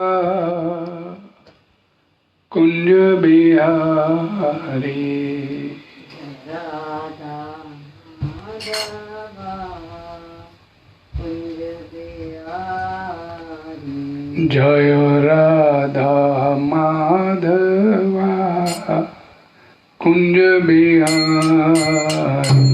कुंज बिहारी राधा माधवा कुंज बिहारी जय राधा माधवा कुंज बिहारी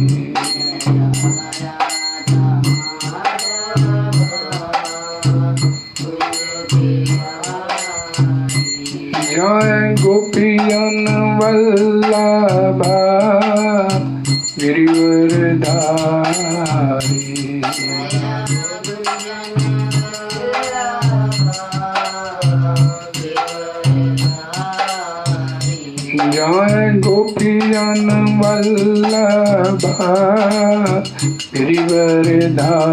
जय गोपीजन वल्लभा गिरिवरधारी जय गोपीजन वल्लभा गिरिवरधारी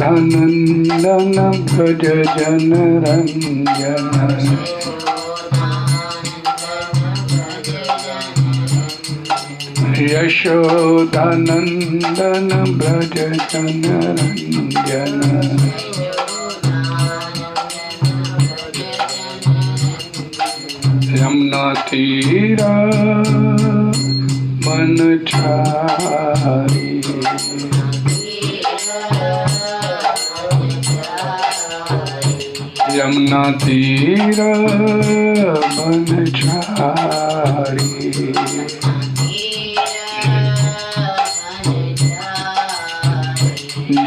यशोधनंदन भज जन रंजन यशोधनंदन भज जन रंजन यमुना तीरा बनचारी यमुना तीर बनचारी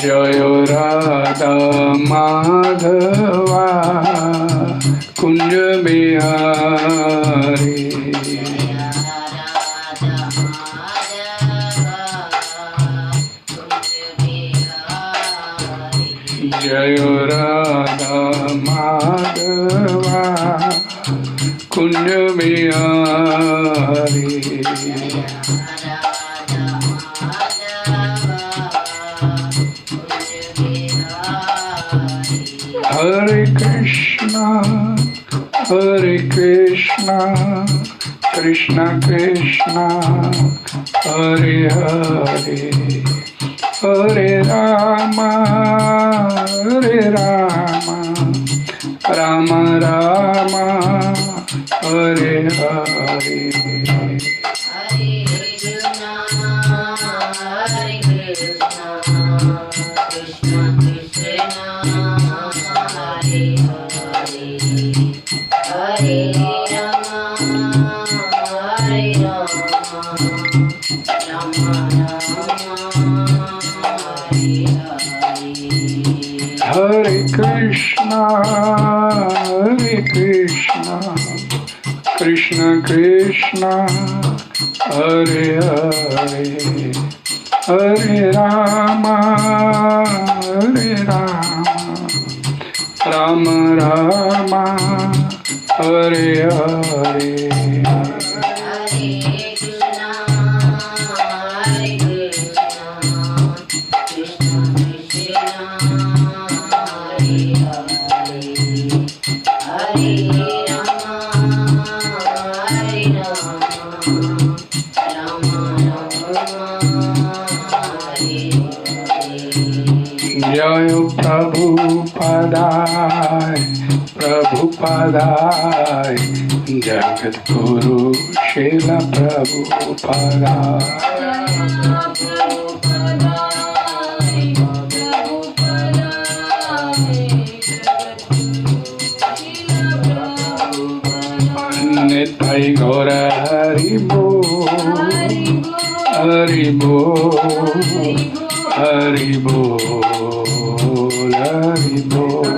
जय राधा माधवा कुंज बिहारी जय राधा माधवा कुंज बिहारी हरे कृष्णा कृष्णा कृष्णा हरे हरे हरे रामा राम रामा हरे हरे हरे कृष्णा कृष्णा कृष्णा हरे हरे हरे रामा राम रामा हरे हरे जय प्रभुपदाय जगत गुरु श्रील प्रभुपदाय निताई गौर हरि बोल हरि बोल हरि बोल हरि बोल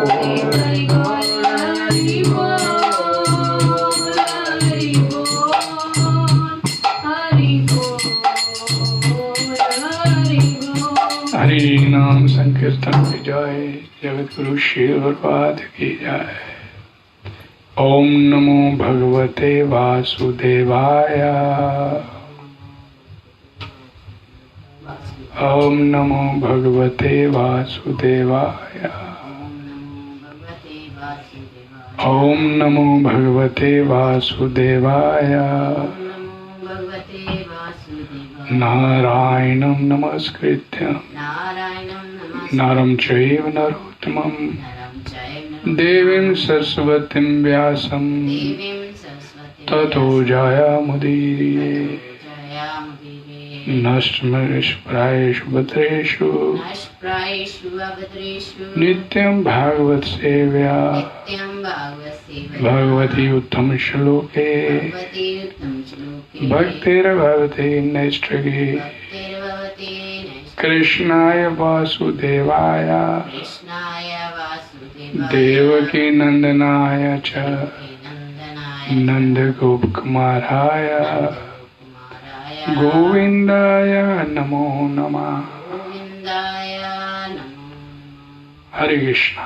हरि नाम संकीर्तन की जय जगत गुरु श्री प्रभुपाद की जय। ओम नमो भगवते वासुदेवाय ओम नमो भगवते वासुदेवाय ओम नमो भगवते वासुदेवाय। नारायणं नमस्कृत्य नरं चैव नरोत्तमं देवीं सरस्वतीं व्यासं ततो जयमुदीरये। नष्टमनिष्प्रायेषु भद्रेषु नित्यं भागवत सेव्या भगवती उत्तम श्लोके भक्तिर्भवति नैष्ठिकी। कृष्णाय वासुदेवाय देवकी नंदनाय च नंदगोपकुमाराय गोविंदाय नमो नमः। हरे कृष्णा।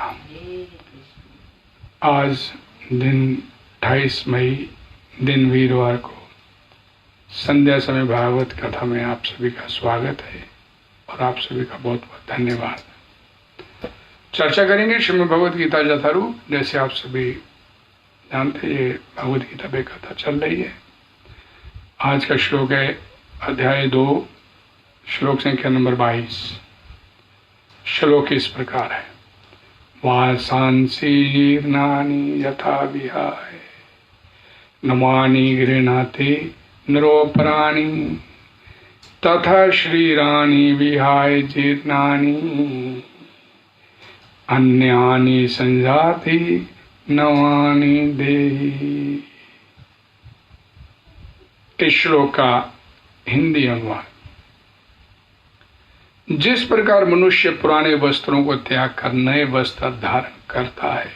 आज दिन 28 मई दिन वीरवार को संध्या समय भागवत कथा में आप सभी का स्वागत है और आप सभी का बहुत बहुत धन्यवाद। चर्चा करेंगे श्रीमद् भगवद गीता यथारूप। जैसे आप सभी जानते हैं, ये भगवद गीता पे कथा चल रही है। आज का श्लोक है अध्याय 2, श्लोक संख्या नंबर 22। श्लोक इस प्रकार है। वासांसि जीर्णानि यथा विहाय नमानि गृह्णाति नरोपराणि तथा शरीराणि विहाय जीर्णानि अन्यानि संजाति नवानि देहि। इस श्लोक का हिंदी अनुवाद। जिस प्रकार मनुष्य पुराने वस्त्रों को त्याग कर नए वस्त्र धारण करता है,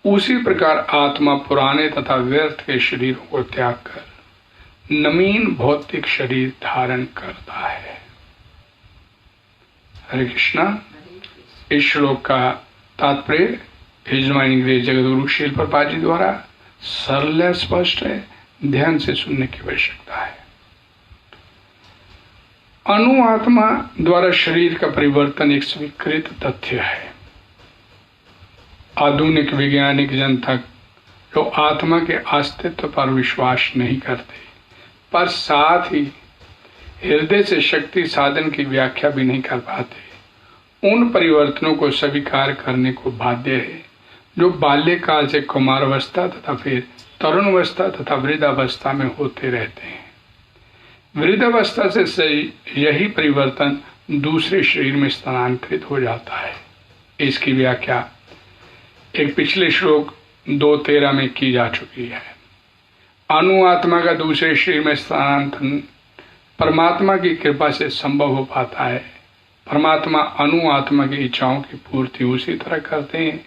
उसी प्रकार आत्मा पुराने तथा व्यर्थ के शरीरों को त्याग कर नवीन भौतिक शरीर धारण करता है। हरे कृष्णा। इस श्लोक का तात्पर्य हिजमाइन ग्रेस जगतगुरु श्रील प्रभुपाद जी द्वारा सरल स्पष्ट है, ध्यान से सुनने की आवश्यकता है। अणु आत्मा द्वारा शरीर का परिवर्तन एक स्वीकृत तथ्य है। आधुनिक वैज्ञानिक जन तक जो आत्मा के अस्तित्व पर विश्वास नहीं करते, पर साथ ही हृदय से शक्ति साधन की व्याख्या भी नहीं कर पाते, उन परिवर्तनों को स्वीकार करने को बाध्य है जो बाल्यकाल से कुमारावस्था तथा फिर तरुणावस्था तथा वृद्धावस्था में होते रहते हैं। वृद्धावस्था से यही परिवर्तन दूसरे शरीर में स्थानांतरित हो जाता है। इसकी व्याख्या एक पिछले श्लोक 2:13 में की जा चुकी है। अणु आत्मा का दूसरे शरीर में स्थानांतरण परमात्मा की कृपा से संभव हो पाता है। परमात्मा अणु आत्मा की इच्छाओं की पूर्ति उसी तरह करते हैं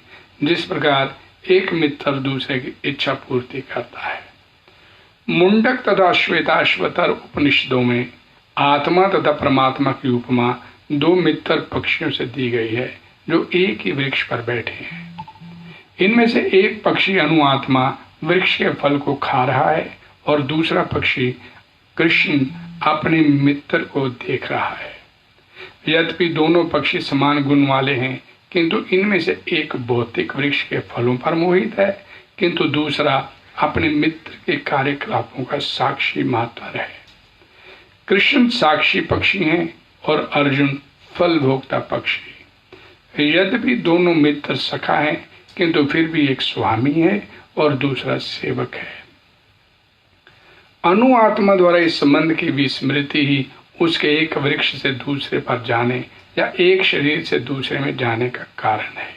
जिस प्रकार एक मित्र दूसरे की इच्छा पूर्ति करता है। मुंडक तथा श्वेताश्वतर उपनिषदों में आत्मा तथा परमात्मा की उपमा दो मित्र पक्षियों से दी गई है जो एक ही वृक्ष पर बैठे हैं। इनमें से एक पक्षी अणु आत्मा वृक्ष के फल को खा रहा है और दूसरा पक्षी कृष्ण अपने मित्र को देख रहा है। यद्यपि दोनों पक्षी समान गुण वाले हैं, किंतु इनमें से एक भौतिक वृक्ष के फलों पर मोहित है, किंतु दूसरा अपने मित्र के कार्यकलापों का साक्षी मात्र है। कृष्ण साक्षी पक्षी हैं और अर्जुन फल भोक्ता पक्षी। यद्यपि दोनों मित्र सखा हैं, किंतु फिर भी एक स्वामी है और दूसरा सेवक है। अणु आत्मा द्वारा इस संबंध की विस्मृति ही उसके एक वृक्ष से दूसरे पर जाने या एक शरीर से दूसरे में जाने का कारण है।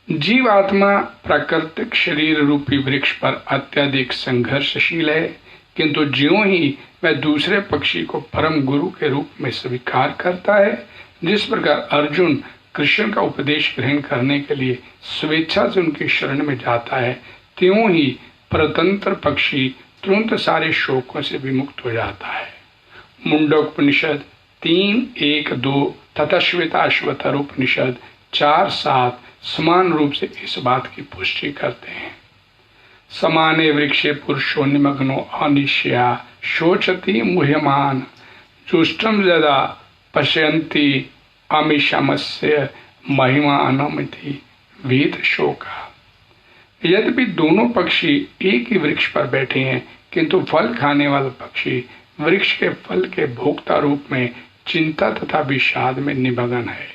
जीव आत्मा प्राकृतिक शरीर रूपी वृक्ष पर अत्यधिक संघर्षशील है, किंतु ज्यों ही वह दूसरे पक्षी को परम गुरु के रूप में स्वीकार करता है, जिस प्रकार अर्जुन कृष्ण का उपदेश ग्रहण करने के लिए स्वेच्छा से उनकी शरण में जाता है, त्यों ही परतंत्र पक्षी तुरंत सारे शोकों से भी मुक्त हो जाता है। मुंडकोपनिषद 3:1-2 तथा श्वेताश्वतर उपनिषद 4:7 समान रूप से इस बात की पुष्टि करते हैं। समाने वृक्षे पुरुषो निमग्नो अनिश्या शोचति मुह्यमान जुष्टम यदा पश्यन्ति अमिशमस्य महिमा अनमिति वीत शोका। यद्यपि दोनों पक्षी एक ही वृक्ष पर बैठे हैं, किंतु फल खाने वाला पक्षी वृक्ष के फल के भोक्ता रूप में चिंता तथा विषाद में निमग्न है।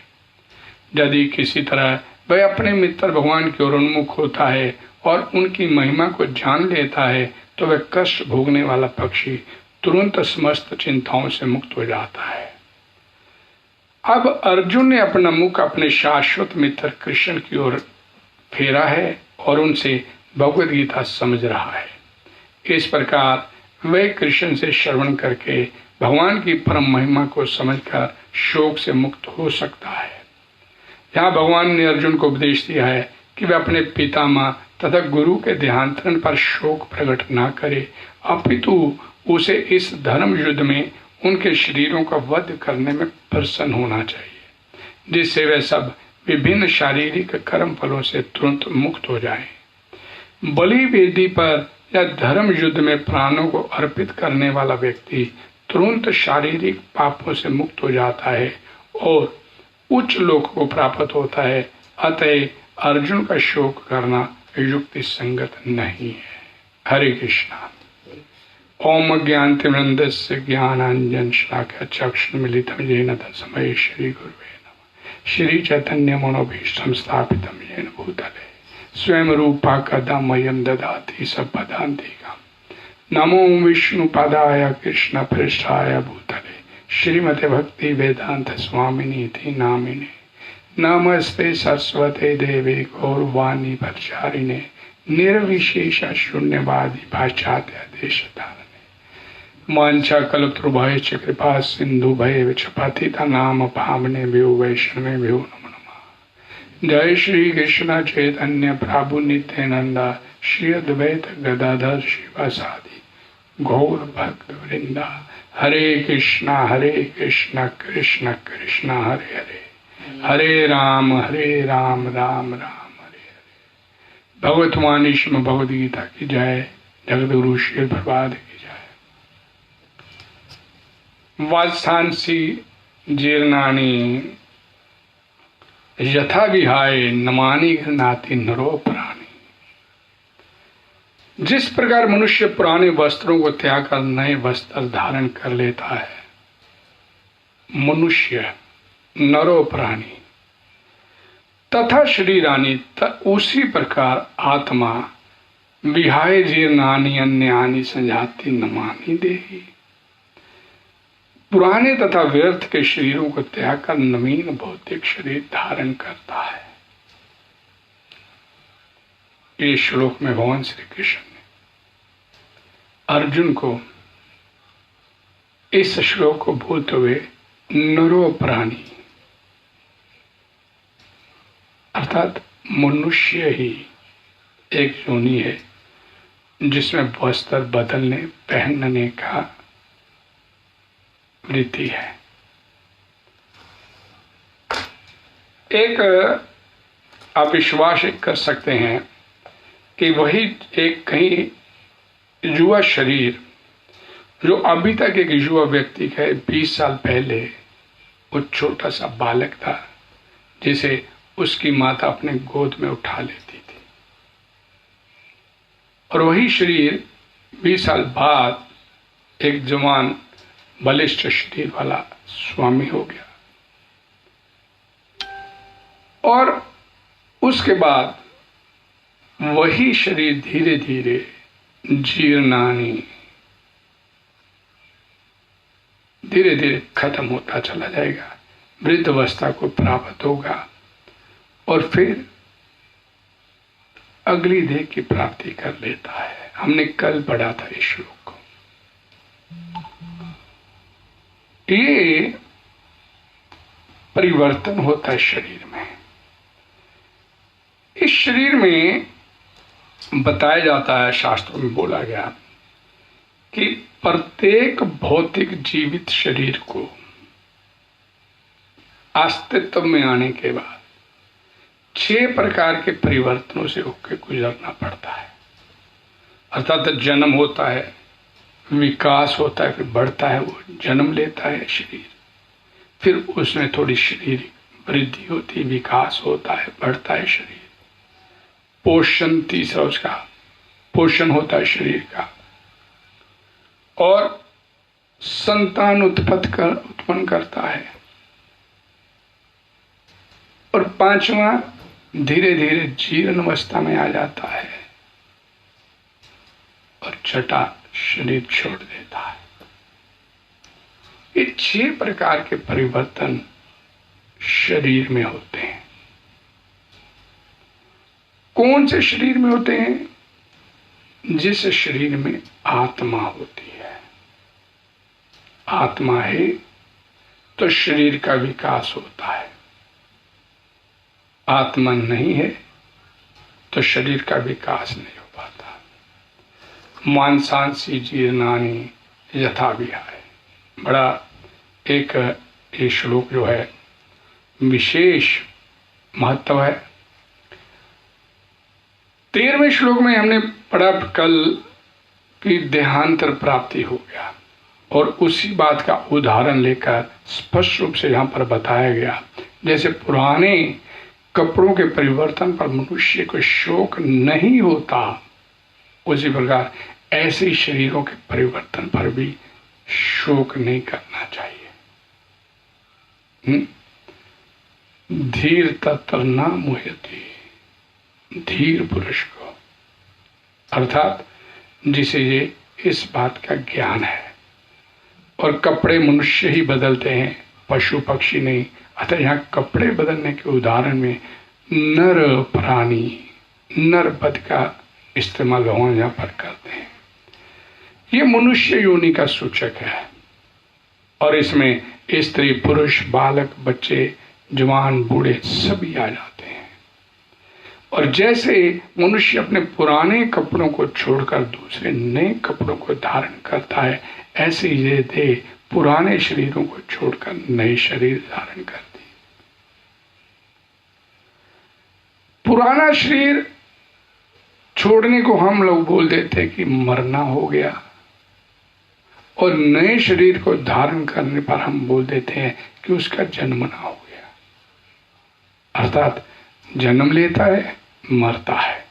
यदि किसी तरह वह अपने मित्र भगवान की ओर उन्मुख होता है और उनकी महिमा को जान लेता है, तो वह कष्ट भोगने वाला पक्षी तुरंत समस्त चिंताओं से मुक्त हो जाता है। अब अर्जुन ने अपना मुख अपने शाश्वत मित्र कृष्ण की ओर फेरा है और उनसे भगवद गीता समझ रहा है। इस प्रकार वह कृष्ण से श्रवण करके भगवान की परम महिमा को समझकर शोक से मुक्त हो सकता है। यहाँ भगवान ने अर्जुन को उपदेश दिया है कि वह अपने पितामह तथा गुरु के देहांतरण पर शोक प्रकट न करे, अपितु उसे इस धर्म युद्ध में उनके शरीरों का वध करने में प्रसन्न होना चाहिए, जिससे वे सब विभिन्न शारीरिक कर्म फलों से तुरंत मुक्त हो जाएं। बलि वेदी पर या धर्म युद्ध में प्राणों को अर्पित करने वाला व्यक्ति तुरंत शारीरिक पापों से मुक्त हो जाता है और उच्च लोक को प्राप्त होता है। अतः अर्जुन का शोक करना युक्ति संगत नहीं है। हरे कृष्णा। ओम ज्ञानतिमिरन्धस्य ज्ञानाञ्जन शलाकया चक्षुर्मीलितं येन तस्मै श्री गुरुवे नमः। श्री चैतन्य मनोभीष्टं स्थापितं येन भूतले स्वयं रूपा कदा मह्यं ददाति सम्पदान्तिकम्। नमो विष्णुपदाय कृष्ण पृष्ठाय भूतले श्रीमते भक्ति वेदांत स्वामिनी इति नामिने। नमस्ते सरस्वते देवे गौरवाणी प्रचारिणे निर्विशेष शून्यवादी पाश्चात्य देशधारिणे। वांछा कल्पतरुभ्यश्च कृपा सिन्धुभ्येव च पतितानां पावनेभ्यो वैष्णवेभ्यो नमो नमः। जय श्री कृष्ण चैतन्य प्रभु नित्यानंद श्री अद्वैत गदाधर शिवासादि गौर भक्त वृंदा। हरे कृष्णा कृष्ण कृष्ण हरे हरे, हरे राम राम राम हरे हरे। भगवतवाणी श्रीमद् भगवद गीता की जय। जगद्गुरु श्री प्रभात की जय। वात्सांसी जीर्णानि यथा विहाय नमानि गृह्णाति नरो प्राणी। जिस प्रकार मनुष्य पुराने वस्त्रों को त्याग कर नए वस्त्र धारण कर लेता है, मनुष्य नरो प्राणी तथा शरीरानी, उसी प्रकार आत्मा विहाय जीर्णानि अन्यानि संजाति नमानि देहि। पुराने तथा व्यर्थ के शरीरों को त्याग कर नवीन भौतिक शरीर धारण करता है। ये श्लोक में भगवान श्री कृष्ण ने अर्जुन को इस श्लोक को बोलते हुए नरो प्राणी अर्थात मनुष्य ही एक योनि है जिसमें वस्त्र बदलने पहनने का वृत्ति है। एक आप विश्वास कर सकते हैं कि वही एक कहीं युवा शरीर जो अभी तक एक युवा व्यक्ति का 20 साल पहले वो छोटा सा बालक था जिसे उसकी माता अपने गोद में उठा लेती थी, और वही शरीर 20 साल बाद एक जवान बलिष्ठ शरीर वाला स्वामी हो गया, और उसके बाद वही शरीर धीरे धीरे जीर्णानी धीरे धीरे खत्म होता चला जाएगा, वृद्ध अवस्था को प्राप्त होगा और फिर अगली देह की प्राप्ति कर लेता है। हमने कल पढ़ा था इस श्लोक को। ये परिवर्तन होता है शरीर में। इस शरीर में बताया जाता है, शास्त्रों में बोला गया कि प्रत्येक भौतिक जीवित शरीर को अस्तित्व में आने के बाद 6 प्रकार के परिवर्तनों से होकर गुजरना पड़ता है। अर्थात जन्म होता है, विकास होता है, फिर बढ़ता है, वो जन्म लेता है शरीर, फिर उसमें थोड़ी शरीर वृद्धि होती, विकास होता है, बढ़ता है शरीर, पोषण तीसरा उसका पोषण होता है शरीर का, और संतान उत्पन्न करता है, और पांचवा धीरे धीरे जीर्ण अवस्था में आ जाता है, और छठा शरीर छोड़ देता है। ये 6 प्रकार के परिवर्तन शरीर में होते हैं। कौन से शरीर में होते हैं? जिस शरीर में आत्मा होती है। आत्मा है तो शरीर का विकास होता है, आत्मा नहीं है तो शरीर का विकास नहीं हो पाता। मांसांसी जीर्णानि यथा विहाय, बड़ा एक ये श्लोक जो है विशेष महत्व है। 13वें श्लोक में हमने पढ़ा कल कि देहांतर प्राप्ति हो गया, और उसी बात का उदाहरण लेकर स्पष्ट रूप से यहां पर बताया गया। जैसे पुराने कपड़ों के परिवर्तन पर मनुष्य को शोक नहीं होता, उसी प्रकार ऐसे शरीरों के परिवर्तन पर भी शोक नहीं करना चाहिए। धीर तत्र न मुह्यति, धीर पुरुष को, अर्थात जिसे ये इस बात का ज्ञान है। और कपड़े मनुष्य ही बदलते हैं, पशु पक्षी नहीं। अतः यहाँ कपड़े बदलने के उदाहरण में नर प्राणी, नर पद का इस्तेमाल भगवान यहाँ पर करते हैं। ये मनुष्य योनि का सूचक है, और इसमें स्त्री पुरुष बालक बच्चे जवान बूढ़े सभी आ जाते हैं। और जैसे मनुष्य अपने पुराने कपड़ों को छोड़कर दूसरे नए कपड़ों को धारण करता है, ऐसे ये देह पुराने शरीरों को छोड़कर नए शरीर धारण करती है। पुराना शरीर छोड़ने को हम लोग बोल देते हैं कि मरना हो गया, और नए शरीर को धारण करने पर हम बोल देते हैं कि उसका जन्मना हो गया। अर्थात जन्म लेता है, मरता है,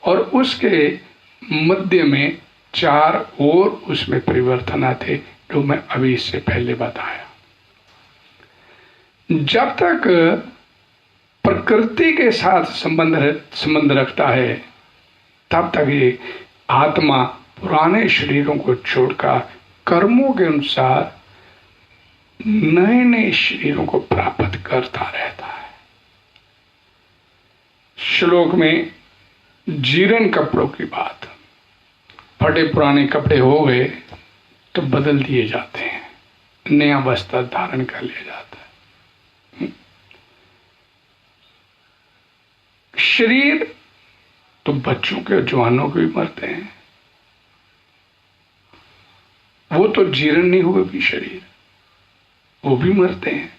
और उसके मध्य में 4 और उसमें परिवर्तन आते जो मैं अभी इससे पहले बताया। जब तक प्रकृति के साथ संबंध रखता है, तब तक ये आत्मा पुराने शरीरों को छोड़कर कर्मों के अनुसार नए नए शरीरों को प्राप्त करता रहता है। श्लोक में जीर्ण कपड़ों की बात, फटे पुराने कपड़े हो गए तो बदल दिए जाते हैं, नया वस्त्र धारण कर लिया जाता है। शरीर तो बच्चों के जवानों के भी मरते हैं, वो तो जीर्ण नहीं हुए भी शरीर, वो भी मरते हैं।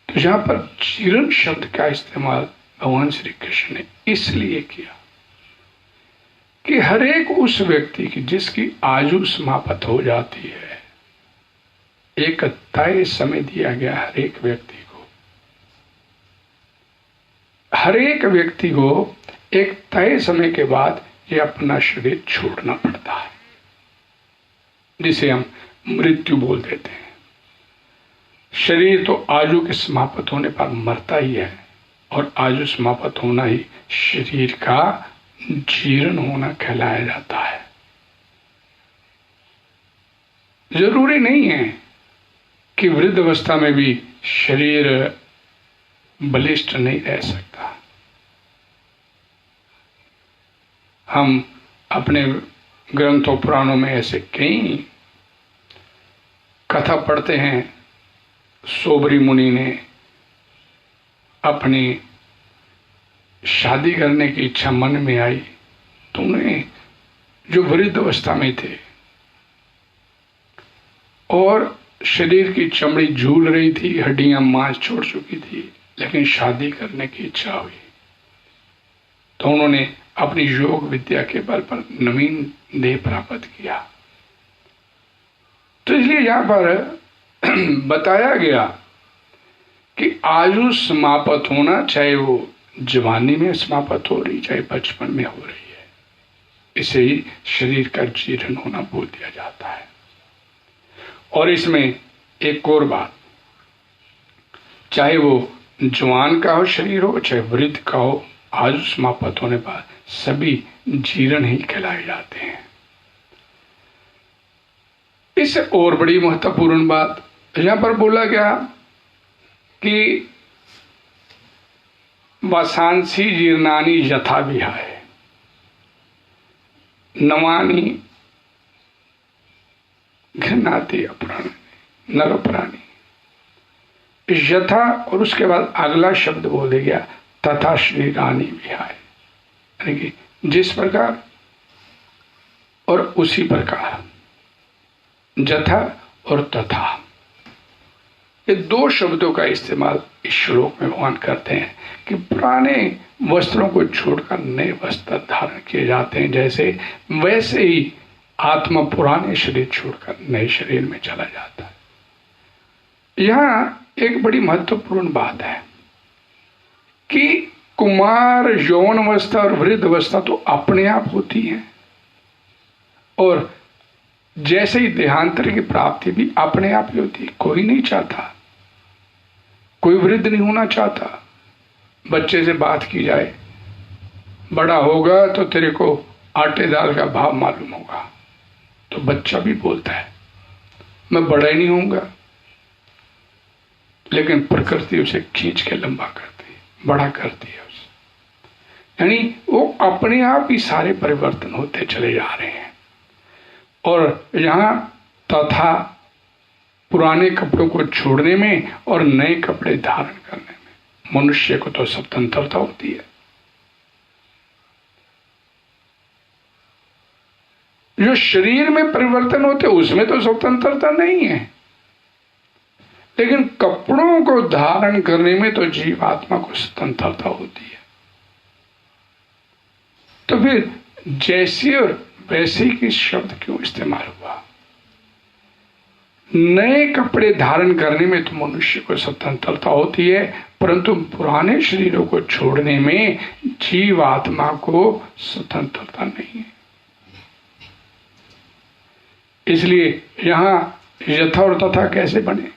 तो यहां पर जीर्ण शब्द का इस्तेमाल भगवान श्री कृष्ण ने इसलिए किया कि हर एक उस व्यक्ति की जिसकी आयु समाप्त हो जाती है, एक तय समय दिया गया हर एक व्यक्ति को, हर एक व्यक्ति को एक तय समय के बाद ये अपना शरीर छोड़ना पड़ता है, जिसे हम मृत्यु बोल देते हैं। शरीर तो आयु के समाप्त होने पर मरता ही है, और आयु समाप्त होना ही शरीर का जीर्ण होना कहलाया जाता है। जरूरी नहीं है कि वृद्ध अवस्था में भी शरीर बलिष्ठ नहीं रह सकता। हम अपने ग्रंथों पुराणों में ऐसे कई कथा पढ़ते हैं। सोबरी मुनि ने अपनी शादी करने की इच्छा मन में आई, तो उन्हें जो वृद्ध अवस्था में थे और शरीर की चमड़ी झूल रही थी, हड्डियां मांस छोड़ चुकी थी, लेकिन शादी करने की इच्छा हुई, तो उन्होंने अपनी योग विद्या के बल पर नवीन देह प्राप्त किया। तो इसलिए यहां पर बताया गया कि आयु समाप्त होना, चाहे वो जवानी में समाप्त हो रही, चाहे बचपन में हो रही है। इसे ही शरीर का जीर्ण होना बोल दिया जाता है। और इसमें एक और बात, चाहे वो जवान का हो शरीर हो, चाहे वृद्ध का हो, आयु समाप्त होने पर सभी जीर्ण ही कहलाए जाते हैं। इससे और बड़ी महत्वपूर्ण बात यहां पर बोला गया कि वासांसी जीर्णानि यथा विहाय नवानि घृणाति अपराणी नर प्राणी। यथा और उसके बाद अगला शब्द बोले गया तथा शरीरानि विहाय, यानी कि जिस प्रकार और उसी प्रकार, यथा और तथा, ये दो शब्दों का इस्तेमाल इस श्लोक में भगवान करते हैं कि पुराने वस्त्रों को छोड़कर नए वस्त्र धारण किए जाते हैं, जैसे वैसे ही आत्मा पुराने शरीर छोड़कर नए शरीर में चला जाता है। यहां एक बड़ी महत्वपूर्ण बात है कि कुमार यौन अवस्था और वृद्ध अवस्था तो अपने आप होती है, और जैसे ही देहांतर की प्राप्ति भी अपने आप ही होती है। कोई नहीं चाहता, कोई वृद्ध नहीं होना चाहता। बच्चे से बात की जाए, बड़ा होगा तो तेरे को आटे दाल का भाव मालूम होगा, तो बच्चा भी बोलता है मैं बड़ा ही नहीं होऊंगा, लेकिन प्रकृति उसे खींच के लंबा करती है, बड़ा करती है उसे। यानी वो अपने आप ही सारे परिवर्तन होते चले जा रहे हैं। और यहां तथा पुराने कपड़ों को छोड़ने में और नए कपड़े धारण करने में मनुष्य को तो स्वतंत्रता होती है। जो शरीर में परिवर्तन होते उसमें तो स्वतंत्रता नहीं है, लेकिन कपड़ों को धारण करने में तो जीवात्मा को स्वतंत्रता होती है। तो फिर जैसी और वैसे की शब्द क्यों इस्तेमाल हुआ? नए कपड़े धारण करने में तो मनुष्य को स्वतंत्रता होती है, परंतु पुराने शरीरों को छोड़ने में जीवात्मा को स्वतंत्रता नहीं है। इसलिए यहां यथा और तथा कैसे बने,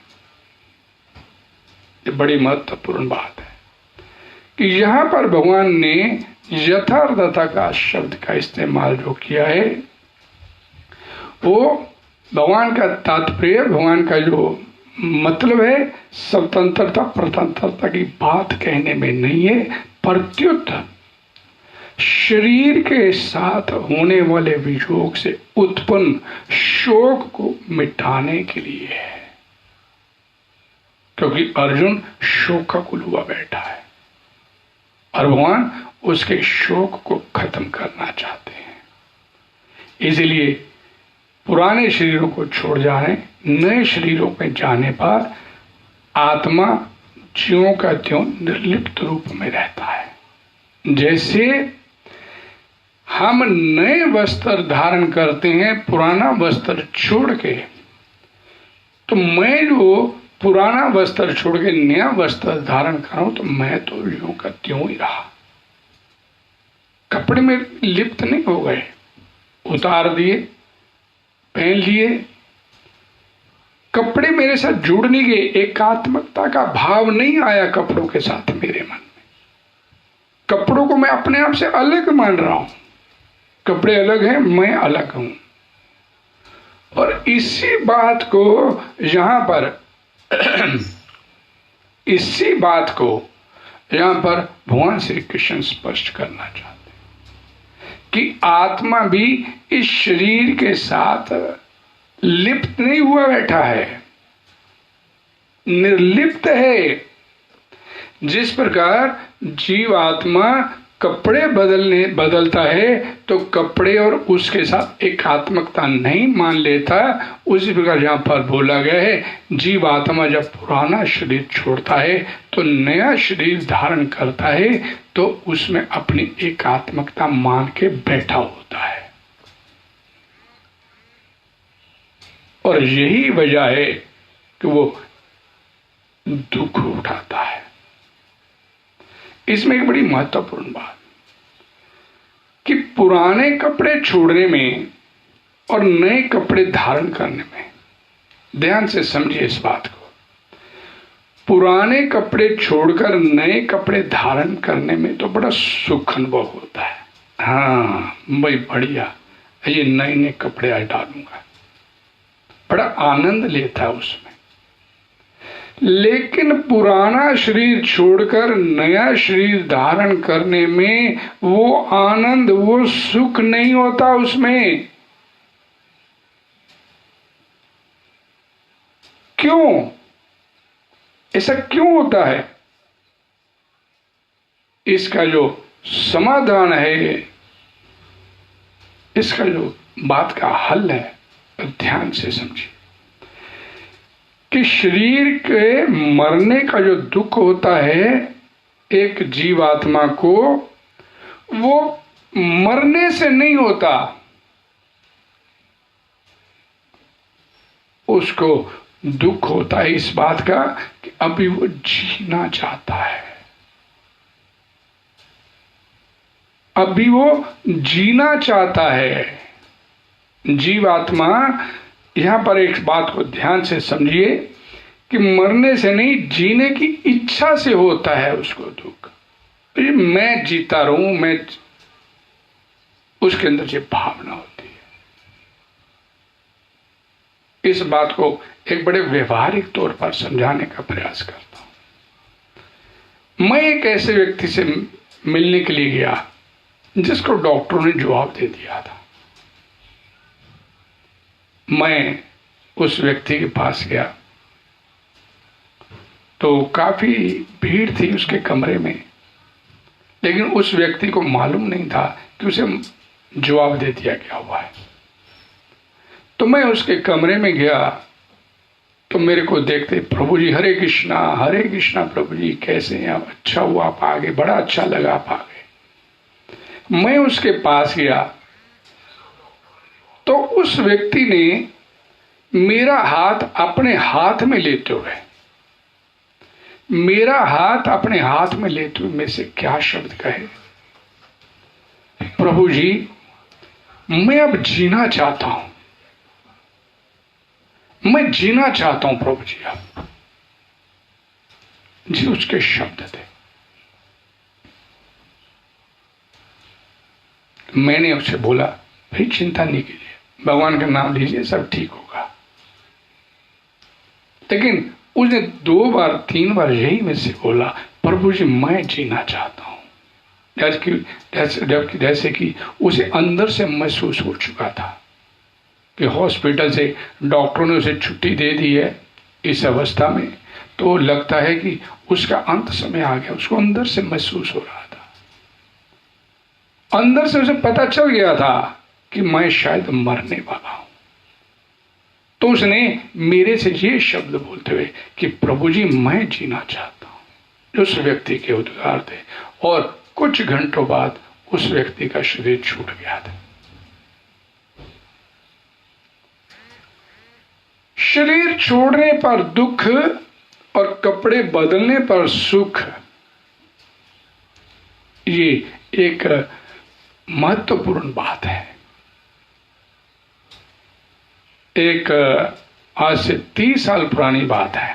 ये बड़ी महत्वपूर्ण बात है कि यहां पर भगवान ने यथा और तथा का शब्द का इस्तेमाल जो किया है, वो भगवान का तात्पर्य, भगवान का जो मतलब है, स्वतंत्रता प्रतंत्रता की बात कहने में नहीं है, प्रत्युत शरीर के साथ होने वाले वियोग से उत्पन्न शोक को मिटाने के लिए है। क्योंकि अर्जुन शोकाकुल हुआ बैठा है और भगवान उसके शोक को खत्म करना चाहते हैं। इसलिए पुराने शरीरों को छोड़ जाने, नए शरीरों में जाने पर आत्मा ज्यों का त्यों निर्लिप्त रूप में रहता है। जैसे हम नए वस्त्र धारण करते हैं पुराना वस्त्र छोड़ के, तो मैं जो पुराना वस्त्र छोड़ के नया वस्त्र धारण करूं तो मैं तो ज्यों का त्यों ही रहा, कपड़े में लिप्त नहीं हो गए, उतार दिए, पहन लिए, कपड़े मेरे साथ जुड़ नहीं गए, एकात्मकता का भाव नहीं आया कपड़ों के साथ मेरे मन में। कपड़ों को मैं अपने आप से अलग मान रहा हूं, कपड़े अलग हैं, मैं अलग हूं। और इसी बात को यहां पर इसी बात को यहां पर भगवान श्री कृष्ण स्पष्ट करना चाहते हैं कि आत्मा भी इस शरीर के साथ लिप्त नहीं हुआ बैठा है, निर्लिप्त है। जिस प्रकार जीवात्मा कपड़े बदलता है तो कपड़े और उसके साथ एकात्मकता नहीं मान लेता, उसी प्रकार यहां पर बोला गया है जीवात्मा जब पुराना शरीर छोड़ता है तो नया शरीर धारण करता है, तो उसमें अपनी एकात्मकता मान के बैठा होता है। और यही वजह है कि वो दुख उठाता है। इसमें एक बड़ी महत्वपूर्ण बात कि पुराने कपड़े छोड़ने में और नए कपड़े धारण करने में, ध्यान से समझिए इस बात को, पुराने कपड़े छोड़कर नए कपड़े धारण करने में तो बड़ा सुख अनुभव होता है। हाँ भाई बढ़िया, ये नए नए कपड़े आज डालूंगा, बड़ा आनंद लेता है उसमें। लेकिन पुराना शरीर छोड़कर नया शरीर धारण करने में वो आनंद, वो सुख नहीं होता उसमें। क्यों? ऐसा क्यों होता है? इसका जो समाधान है, इसका जो बात का हल है, ध्यान से समझिए कि शरीर के मरने का जो दुख होता है एक जीवात्मा को, वो मरने से नहीं होता, उसको दुख होता है इस बात का कि अभी वो जीना चाहता है, अभी वो जीना चाहता है। जीवात्मा, यहां पर एक बात को ध्यान से समझिए कि मरने से नहीं, जीने की इच्छा से होता है उसको दुख। मैं जीता रहूं, मैं, उसके अंदर ये भावना होती है। इस बात को एक बड़े व्यवहारिक तौर पर समझाने का प्रयास करता हूं। मैं एक ऐसे व्यक्ति से मिलने के लिए गया जिसको डॉक्टरों ने जवाब दे दिया था। मैं उस व्यक्ति के पास गया तो काफी भीड़ थी उसके कमरे में, लेकिन उस व्यक्ति को मालूम नहीं था कि उसे जवाब दे दिया गया हुआ है। तो मैं उसके कमरे में गया तो मेरे को देखते, प्रभु जी हरे कृष्णा प्रभु जी, कैसे हैं आप? अच्छा हुआ आप आ गए, बड़ा अच्छा लगा आप आ गए। मैं उसके पास गया तो उस व्यक्ति ने मेरा हाथ अपने हाथ में लेते हुए, मेरा हाथ अपने हाथ में लेते हुए मेरे से क्या शब्द कहे, प्रभु जी मैं अब जीना चाहता हूं, मैं जीना चाहता हूं प्रभु जी अब। जी उसके शब्द थे। मैंने उससे बोला भाई चिंता नहीं कीजिए, भगवान का नाम लीजिए, सब ठीक होगा। लेकिन उसने 2 बार 3 बार यही मुझसे बोला, प्रभु जी मैं जीना चाहता हूं। जैसे कि उसे अंदर से महसूस हो चुका था कि हॉस्पिटल से डॉक्टरों ने उसे छुट्टी दे दी है इस अवस्था में, तो लगता है कि उसका अंत समय आ गया। उसको अंदर से महसूस हो रहा था, अंदर से उसे पता चल गया था कि मैं शायद मरने वाला हूं। तो उसने मेरे से ये शब्द बोलते हुए कि प्रभु जी मैं जीना चाहता हूं, उस व्यक्ति के उद्गार थे। और कुछ घंटों बाद उस व्यक्ति का शरीर छूट गया था। शरीर छोड़ने पर दुख और कपड़े बदलने पर सुख, ये एक महत्वपूर्ण बात है। एक आज से 30 साल पुरानी बात है।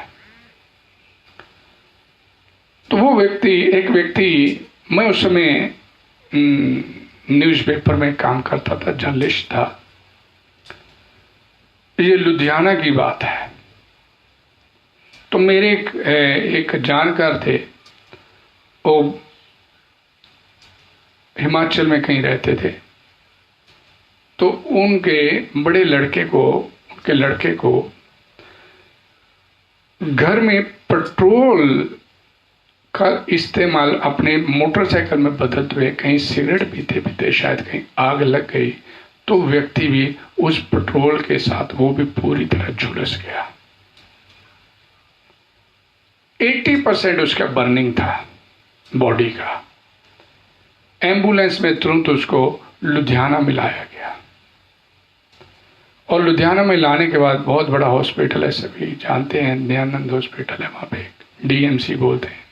तो वो व्यक्ति, एक व्यक्ति, मैं उस समय न्यूज़पेपर में काम करता था, जर्नलिस्ट था। ये लुधियाना की बात है। तो मेरे एक जानकार थे, वो हिमाचल में कहीं रहते थे। तो उनके बड़े लड़के को, उनके लड़के को घर में पेट्रोल का इस्तेमाल अपने मोटरसाइकिल में बदलते हुए कहीं सिगरेट पीते पीते शायद कहीं आग लग गई, तो व्यक्ति भी उस पेट्रोल के साथ वो भी पूरी तरह झुलस गया। 80% उसका बर्निंग था बॉडी का। एम्बुलेंस में तुरंत उसको लुधियाना में लाया गया, और लुधियाना में लाने के बाद बहुत बड़ा हॉस्पिटल है, सभी जानते हैं, दयानंद हॉस्पिटल है, वहां पे डीएमसी बोलते हैं।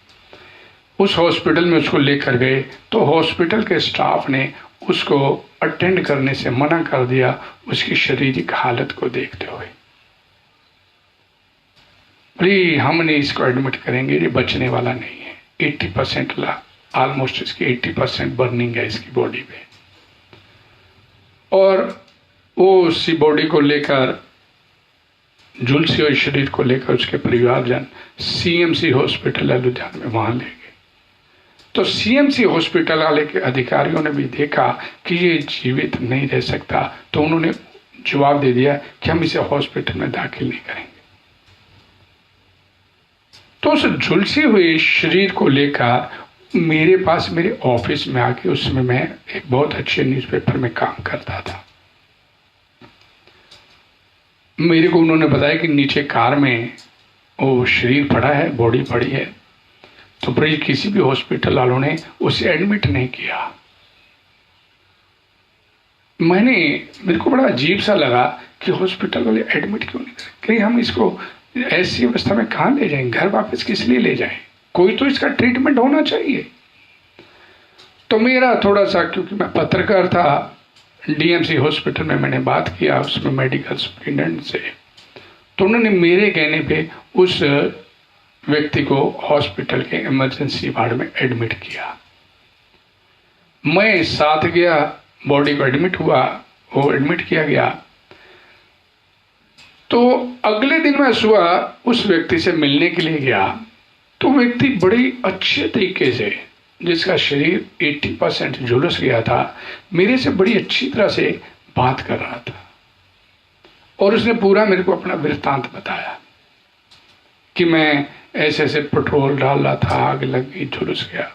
उस हॉस्पिटल में उसको लेकर गए तो हॉस्पिटल के स्टाफ ने उसको अटेंड करने से मना कर दिया, उसकी शारीरिक हालत को देखते हुए। भाई हमने इसको एडमिट करेंगे, ये बचने वाला नहीं है। 80% ऑलमोस्ट इसकी 80% बर्निंग है इसकी बॉडी पे। और वो उसी बॉडी को लेकर, झुलसी हुई शरीर को लेकर उसके परिवारजन सीएमसी हॉस्पिटल है लुधियाना में, वहां ले गए। तो सीएमसी हॉस्पिटल वाले के अधिकारियों ने भी देखा कि ये जीवित नहीं रह सकता, तो उन्होंने जवाब दे दिया कि हम इसे हॉस्पिटल में दाखिल नहीं करेंगे। तो उस झुलसी हुई शरीर को लेकर मेरे पास, मेरे ऑफिस में आके, उसमें मैं एक बहुत अच्छे न्यूज़पेपर में काम करता था, मेरे को उन्होंने बताया कि नीचे कार में वो शरीर पड़ा है, बॉडी पड़ी है। तो भाई किसी भी हॉस्पिटल वालों ने उसे एडमिट नहीं किया। मेरे को बड़ा अजीब सा लगा कि हॉस्पिटल वाले एडमिट क्यों नहीं करें, कहीं हम इसको ऐसी अवस्था में कहाँ ले जाएं, घर वापस किस लिए ले जाएं, कोई तो इसका ट्रीटमेंट होना चाहिए। तो मेरा थोड़ा सा, क्योंकि मैं पत्रकार था, डीएमसी हॉस्पिटल में मैंने बात किया उसमें मेडिकल सुपरिटेंडेंट से, तो उन्होंने मेरे कहने पे उस व्यक्ति को हॉस्पिटल के इमरजेंसी वार्ड में एडमिट किया। मैं साथ गया, बॉडी को एडमिट हुआ, वो एडमिट किया गया। तो अगले दिन मैं सुबह उस व्यक्ति से मिलने के लिए गया, तो व्यक्ति बड़ी अच्छे तरीके से, जिसका शरीर 80% झुलस गया था, मेरे से बड़ी अच्छी तरह से बात कर रहा था। और उसने पूरा मेरे को अपना वृत्तांत बताया कि मैं ऐसे ऐसे पेट्रोल डाल रहा था, आग लग गई, झुलस गया।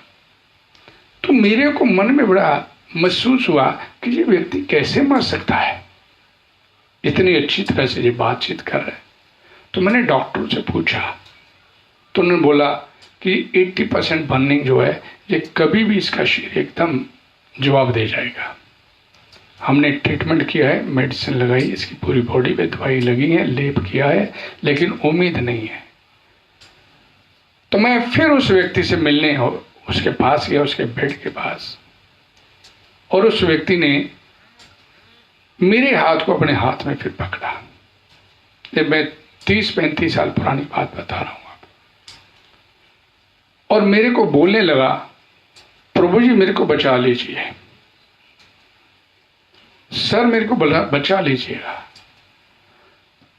तो मेरे को मन में बड़ा महसूस हुआ कि ये व्यक्ति कैसे मर सकता है, इतनी अच्छी तरह से ये बातचीत कर रहा है। तो मैंने डॉक्टर से पूछा, तो उन्होंने बोला कि 80% बर्निंग जो है, ये कभी भी इसका शरीर एकदम जवाब दे जाएगा। हमने ट्रीटमेंट किया है, मेडिसिन लगाई, इसकी पूरी बॉडी पे दवाई लगी है, लेप किया है, लेकिन उम्मीद नहीं है। तो मैं फिर उस व्यक्ति से मिलने उसके पास गया, उसके बेड के पास, और उस व्यक्ति ने मेरे हाथ को अपने हाथ में फिर पकड़ा। ये मैं 30-35 साल पुरानी बात बता रहा हूं आपको। और मेरे को बोलने लगा, प्रभु जी मेरे को बचा लीजिए, सर मेरे को बचा लीजिएगा,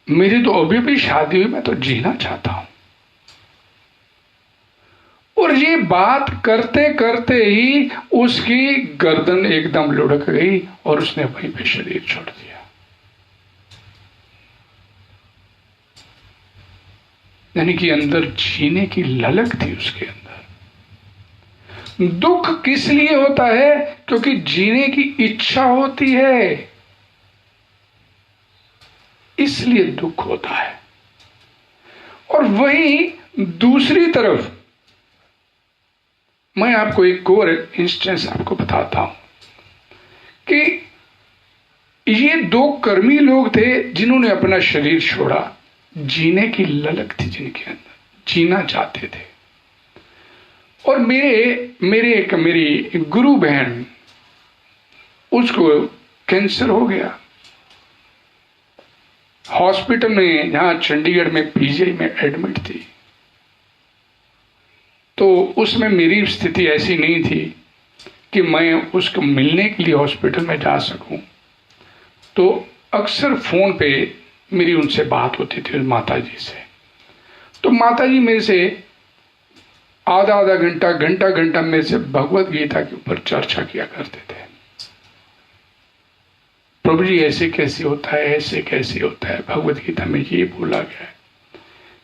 मेरी तो अभी भी शादी हुई, मैं तो जीना चाहता हूं। और ये बात करते करते ही उसकी गर्दन एकदम लुढ़क गई और उसने वहीं पे शरीर छोड़ दिया। यानी कि अंदर जीने की ललक थी उसके अंदर। दुख किस लिए होता है? क्योंकि जीने की इच्छा होती है, इसलिए दुख होता है। और वहीं दूसरी तरफ मैं आपको एक और इंस्टेंस आपको बताता हूं कि ये 2 कर्मी लोग थे जिन्होंने अपना शरीर छोड़ा। जीने की ललक थी जिनके अंदर, जीना चाहते थे। और मेरी गुरु बहन, उसको कैंसर हो गया। हॉस्पिटल में, जहां चंडीगढ़ में पीजीआई में एडमिट थी। तो उसमें मेरी स्थिति ऐसी नहीं थी कि मैं उसको मिलने के लिए हॉस्पिटल में जा सकूं। तो अक्सर फोन पे मेरी उनसे बात होती थी, माता जी से। तो माता जी मेरे से आधा घंटा मेरे से भगवत गीता के ऊपर चर्चा किया करते थे। प्रभु जी ऐसे कैसे होता है, ऐसे कैसे होता है, भगवत गीता में ये बोला गया है।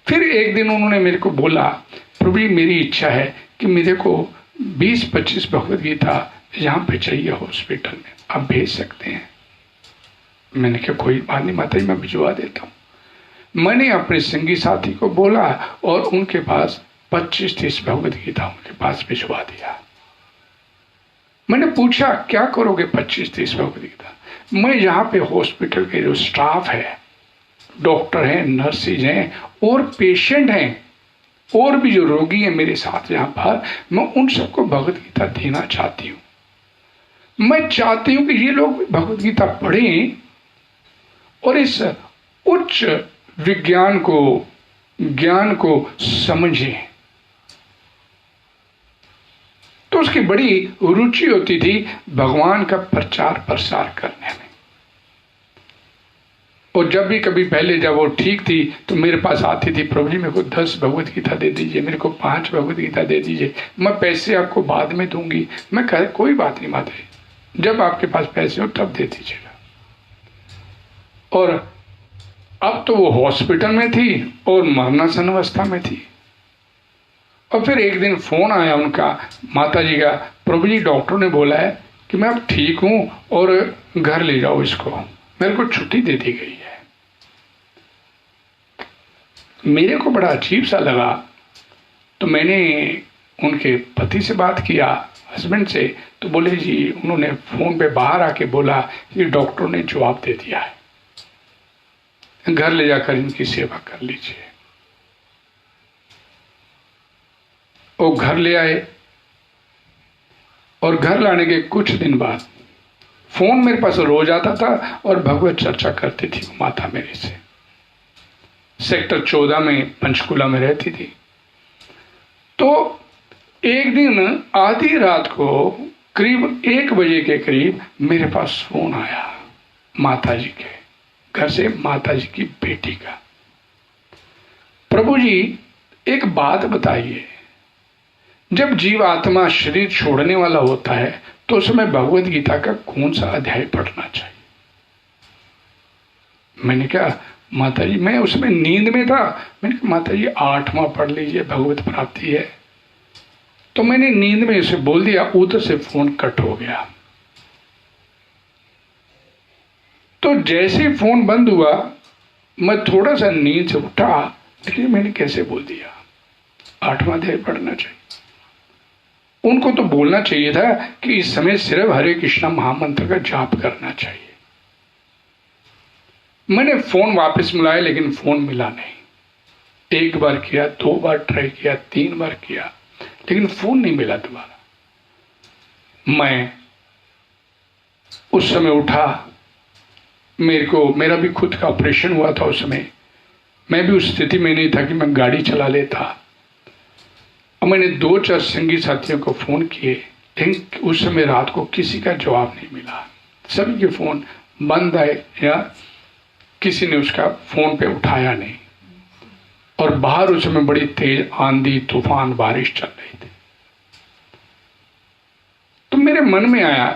फिर एक दिन उन्होंने मेरे को बोला, प्रभु जी मेरी इच्छा है कि मेरे को 20-25 भगवत गीता यहाँ पे चाहिए हॉस्पिटल में, आप भेज सकते हैं? मैंने कहा कोई बात नहीं माता जी, मैं भिजवा देता हूँ। मैंने अपने संगी साथी को बोला और उनके पास 25-30 भगवत गीता उनके पास भिजवा दिया। मैंने पूछा क्या करोगे 25-30 भगवत गीता? मैं यहाँ पे हॉस्पिटल के जो स्टाफ है, डॉक्टर हैं, नर्सिस हैं और पेशेंट हैं, और भी जो रोगी हैं मेरे साथ यहाँ पर, मैं उन सबको भगवत गीता देना चाहती हूँ। मैं चाहती हूँ कि ये लोग भगवत गीता पढ़ें और इस उच्च विज्ञान को, ज्ञान को समझें। तो उसकी बड़ी रुचि होती थी भगवान का प्रचार प्रसार करने में। और जब भी कभी पहले जब वो ठीक थी तो मेरे पास आती थी, प्रभु जी मेरे को 10 भगवत गीता दे दीजिए, मेरे को 5 भगवत गीता दे दीजिए, मैं पैसे आपको बाद में दूंगी। मैं कह कोई बात नहीं माता जी, जब आपके पास पैसे हो तब दे दीजिएगा। और अब तो वो हॉस्पिटल में थी और मरणासन अवस्था में थी। और फिर एक दिन फोन आया उनका, माता जी का, प्रभु जी डॉक्टर ने बोला है कि मैं अब ठीक हूं और घर ले जाओ इसको, मेरे को छुट्टी दे दी गई है। मेरे को बड़ा अजीब सा लगा, तो मैंने उनके पति से बात किया, हस्बैंड से, तो बोले जी उन्होंने फोन पे बाहर आके बोला कि डॉक्टर ने जवाब दे दिया है, घर ले जाकर इनकी सेवा कर लीजिए। वो घर ले आए और घर लाने के कुछ दिन बाद फोन मेरे पास रोज आता था और भगवत चर्चा करती थी वो माता मेरे से। सेक्टर 14 में पंचकुला में रहती थी। तो एक दिन आधी रात को करीब 1 बजे के करीब मेरे पास फोन आया माता जी के घर से, माता जी की बेटी का। प्रभु जी एक बात बताइए, जब जीव आत्मा शरीर छोड़ने वाला होता है तो उसमें भगवत गीता का कौन सा अध्याय पढ़ना चाहिए? मैंने कहा माता जी मैं उसमें नींद में था। मैंने कहा माता जी 8वां पढ़ लीजिए, भगवत प्राप्ति है। तो मैंने नींद में उसे बोल दिया, उधर से फोन कट हो गया। तो जैसे फोन बंद हुआ मैं थोड़ा सा नींद से उठा, लेकिन मैंने कैसे बोल दिया 8वां अध्याय पढ़ना चाहिए। उनको तो बोलना चाहिए था कि इस समय सिर्फ हरे कृष्णा महामंत्र का जाप करना चाहिए। मैंने फोन वापस मिलाया लेकिन फोन मिला नहीं। 1 बार किया, 2 बार ट्राई किया, 3 बार किया, लेकिन फोन नहीं मिला दोबारा। मैं उस समय उठा, मेरा भी खुद का ऑपरेशन हुआ था उस समय। मैं भी उस स्थिति में नहीं था कि मैं गाड़ी चला लेता। और मैंने 2-4 संगी साथियों को फोन किए, लेकिन उस समय रात को किसी का जवाब नहीं मिला। सभी के फोन बंद आए या किसी ने उसका फोन पे उठाया नहीं। और बाहर उस समय बड़ी तेज आंधी तूफान बारिश चल रही थी। तो मेरे मन में आया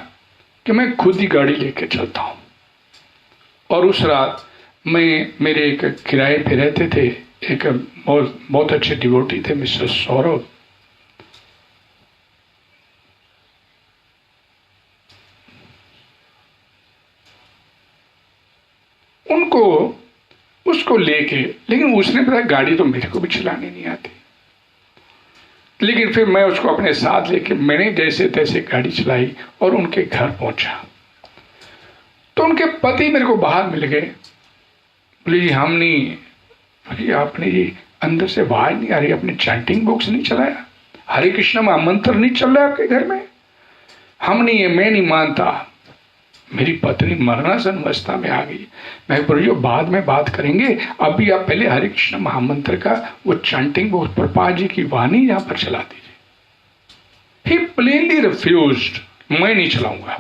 कि मैं खुद ही गाड़ी लेके चलता हूं। और उस रात मैं, मेरे एक किराए पे रहते थे, एक बहुत अच्छे डिवोटी थे मिस्टर सौरभ। उनको उसको लेके, लेकिन उसने बताया गाड़ी तो मेरे को भी चलानी नहीं आती। लेकिन फिर मैं उसको अपने साथ लेके मैंने जैसे तैसे गाड़ी चलाई और उनके घर पहुंचा। तो उनके पति मेरे को बाहर मिल गए। बोले जी हम नहीं, बोले आपने जी अंदर से आवाज नहीं आ रही, अपने चैंटिंग बॉक्स नहीं चलाया, हरे कृष्ण महामंत्र नहीं चल रहा आपके घर में? हम नहीं है, मैं नहीं मानता। मेरी पत्नी मरणासन अवस्था में आ गई। मैं बोलियो बाद में बात करेंगे, अभी आप पहले हरे कृष्ण महामंत्र का वो चैंटिंग बॉक्स प्रभुपाद जी की वाणी यहां पर चला दीजिए। ही प्लेनली रिफ्यूज्ड, मैं नहीं चलाऊंगा।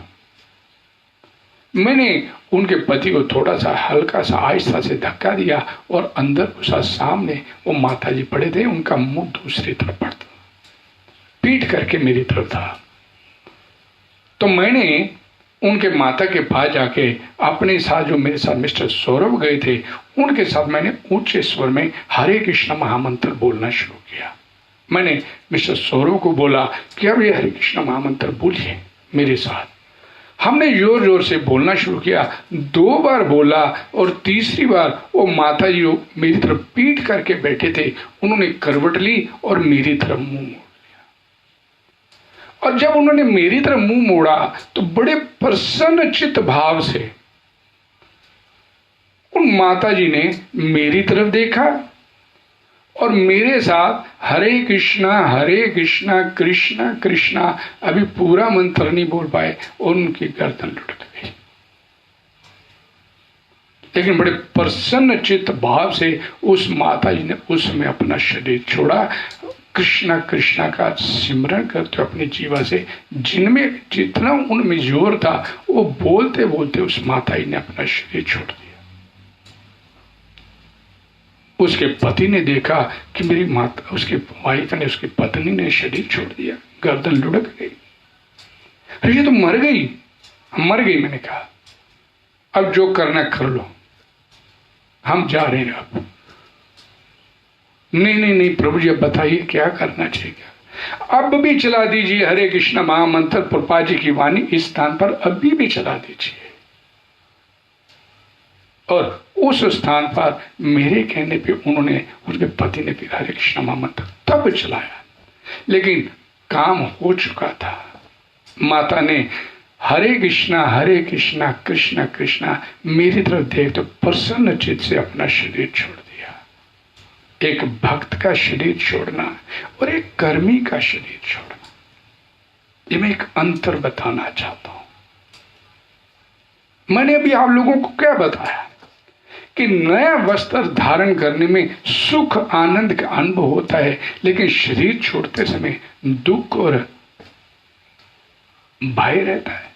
मैंने उनके पति को थोड़ा सा हल्का सा आहिस्ता से धक्का दिया और अंदर घुसा। सामने वो माता जी पड़े थे, उनका मुंह दूसरी तरफ पड़ता, पीठ करके मेरी तरफ था। तो मैंने उनके माता के पास जाके अपने साथ जो मेरे साथ मिस्टर सौरभ गए थे उनके साथ मैंने ऊंचे स्वर में हरे कृष्ण महामंत्र बोलना शुरू किया। मैंने मिस्टर सौरभ को बोला कि अब ये हरे कृष्ण महामंत्र बोलिए मेरे साथ। हमने जोर जोर से बोलना शुरू किया। 2 बार बोला और तीसरी बार वो माता जी मेरी तरफ पीठ करके बैठे थे, उन्होंने करवट ली और मेरी तरफ मुंह मोड़ा। और जब उन्होंने मेरी तरफ मुंह मोड़ा तो बड़े प्रसन्न चित्त भाव से उन माता जी ने मेरी तरफ देखा और मेरे साथ हरे कृष्णा कृष्णा कृष्णा, अभी पूरा मंत्र नहीं बोल पाए और उनकी गर्दन लुढ़क गई। लेकिन बड़े प्रसन्न चित्त भाव से उस माता जी ने उसमें अपना शरीर छोड़ा, कृष्णा कृष्णा का सिमरन करते अपने जीवा से, जिनमें जितना उनमें जोर था वो बोलते बोलते उस माता जी ने अपना शरीर छोड़ दिया। उसके पति ने देखा कि मेरी माता, उसके वाइफ ने, उसकी पत्नी ने शरीर छोड़ दिया, गर्दन लुढ़क गई। अरे ये तो मर गई। मर गई, मैंने कहा अब जो करना कर लो, हम जा रहे हैं अब। नहीं नहीं नहीं प्रभु जी, अब बताइए क्या करना चाहिए। अब भी चला दीजिए हरे कृष्ण महामंत्र, प्रभुपाद जी की वाणी इस स्थान पर अभी भी चला दीजिए। और उस स्थान पर मेरे कहने पे उन्होंने, उनके पति ने फिर हरे कृष्ण महामंत्र तब चलाया। लेकिन काम हो चुका था। माता ने हरे कृष्णा कृष्णा कृष्णा मेरी तरफ देख तो प्रसन्न चित्त से अपना शरीर छोड़ दिया। एक भक्त का शरीर छोड़ना और एक कर्मी का शरीर छोड़ना, ये मैं एक अंतर बताना चाहता हूं। मैंने अभी आप लोगों को क्या बताया कि नया वस्त्र धारण करने में सुख आनंद का अनुभव होता है, लेकिन शरीर छोड़ते समय दुख और भय रहता है।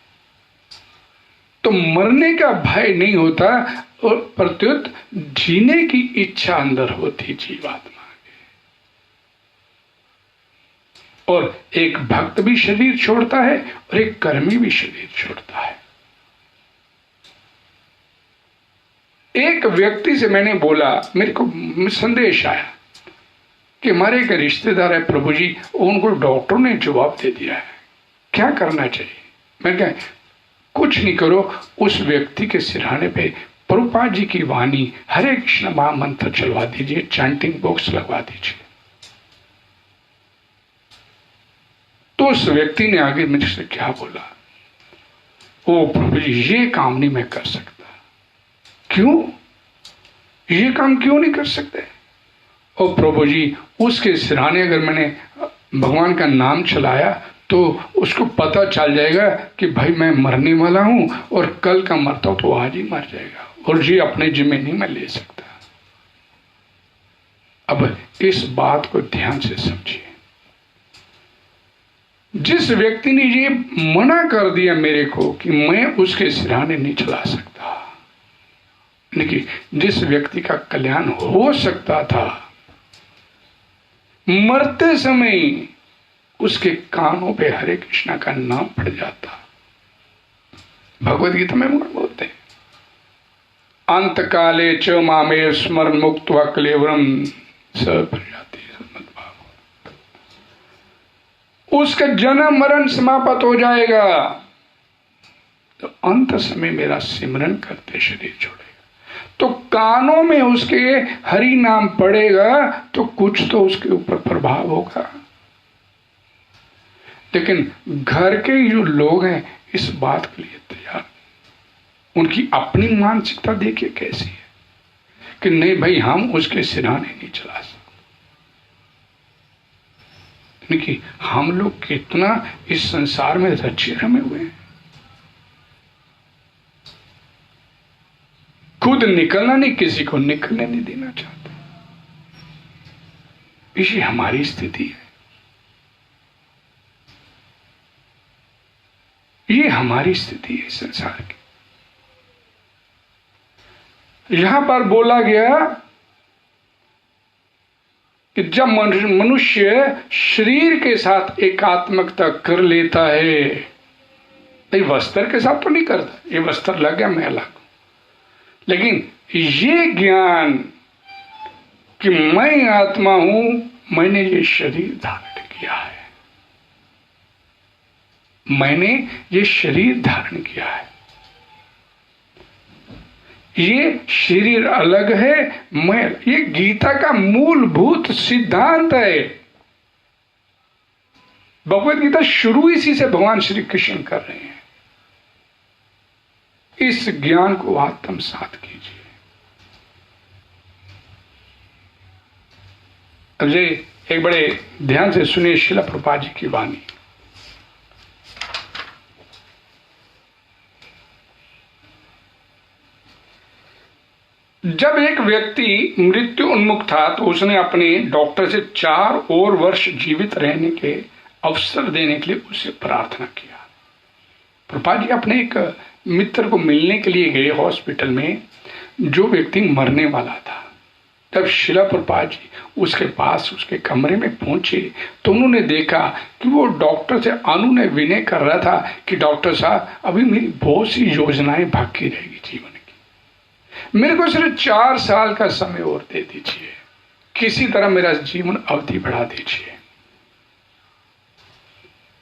तो मरने का भय नहीं होता और प्रत्युत जीने की इच्छा अंदर होती जीवात्मा के। और एक भक्त भी शरीर छोड़ता है और एक कर्मी भी शरीर छोड़ता है। एक व्यक्ति से मैंने बोला, मेरे को संदेश आया कि हमारे एक रिश्तेदार है प्रभु जी, उनको डॉक्टर ने जवाब दे दिया है, क्या करना चाहिए। मैंने कहा कुछ नहीं करो, उस व्यक्ति के सिरहाने पे प्रभुपाद जी की वाणी हरे कृष्ण महामंत्र चलवा दीजिए, चैंटिंग बॉक्स लगवा दीजिए। तो उस व्यक्ति ने आगे मुझे से क्या बोला, ओ प्रभु जी ये काम नहीं मैं कर सकता। क्यों, ये काम क्यों नहीं कर सकते। ओ प्रभु जी उसके सिरहाने अगर मैंने भगवान का नाम चलाया तो उसको पता चल जाएगा कि भाई मैं मरने वाला हूं और कल का मरता हूं तो आज ही मर जाएगा, और जी अपने जिम्मे नहीं मैं ले सकता। अब इस बात को ध्यान से समझिए। जिस व्यक्ति ने ये मना कर दिया मेरे को कि मैं उसके सिरहाने नहीं चला सकता, लेकिन जिस व्यक्ति का कल्याण हो सकता था, मरते समय उसके कानों पे हरे कृष्णा का नाम पड़ जाता। भगवद गीता में बोलते हैं अंत काले च मामे स्मरण मुक्त क्लेवरम सब प्रजाति। उसका जन्म मरण समाप्त हो जाएगा तो अंत समय मेरा सिमरन करते शरीर छोड़ेगा। तो कानों में उसके हरि नाम पड़ेगा तो कुछ तो उसके ऊपर प्रभाव होगा। लेकिन घर के जो लोग हैं इस बात के लिए तैयार, उनकी अपनी मानसिकता देखिए कैसी है कि नहीं भाई हम उसके सिरहाने नहीं चला सकते। कि हम लोग कितना इस संसार में रचे रमे हुए हैं, खुद निकलना नहीं, किसी को निकलने नहीं देना चाहते। इसी हमारी स्थिति है, ये हमारी स्थिति है संसार की। यहां पर बोला गया कि जब मनुष्य शरीर के साथ एकात्मकता कर लेता है, तो वस्त्र के साथ तो नहीं करता, ये वस्त्र लग गया मैं अलग, लेकिन ये ज्ञान कि मैं आत्मा हूं, मैंने ये शरीर धारण किया है, मैंने ये शरीर धारण किया है, ये शरीर अलग है, मैं, ये गीता का मूलभूत सिद्धांत है। भगवत गीता शुरू इसी से भगवान श्री कृष्ण कर रहे हैं। इस ज्ञान को आत्मसात कीजिए। अब ये एक बड़े ध्यान से सुनिए श्रील प्रभुपाद जी की वाणी। जब एक व्यक्ति मृत्यु उन्मुख था तो उसने अपने डॉक्टर से 4 और वर्ष जीवित रहने के अवसर देने के लिए उससे प्रार्थना किया। प्रभुपाद जी अपने एक मित्र को मिलने के लिए गए हॉस्पिटल में, जो व्यक्ति मरने वाला था। तब श्रील प्रभुपाद जी उसके पास उसके कमरे में पहुंचे तो उन्होंने देखा कि वो डॉक्टर से अनुनय विनय कर रहा था कि डॉक्टर साहब, अभी मेरी बहुत सी योजनाएं बाकी रहेगी जीवन की, मेरे को सिर्फ 4 साल का समय और दे दीजिए, किसी तरह मेरा जीवन अवधि बढ़ा दीजिए,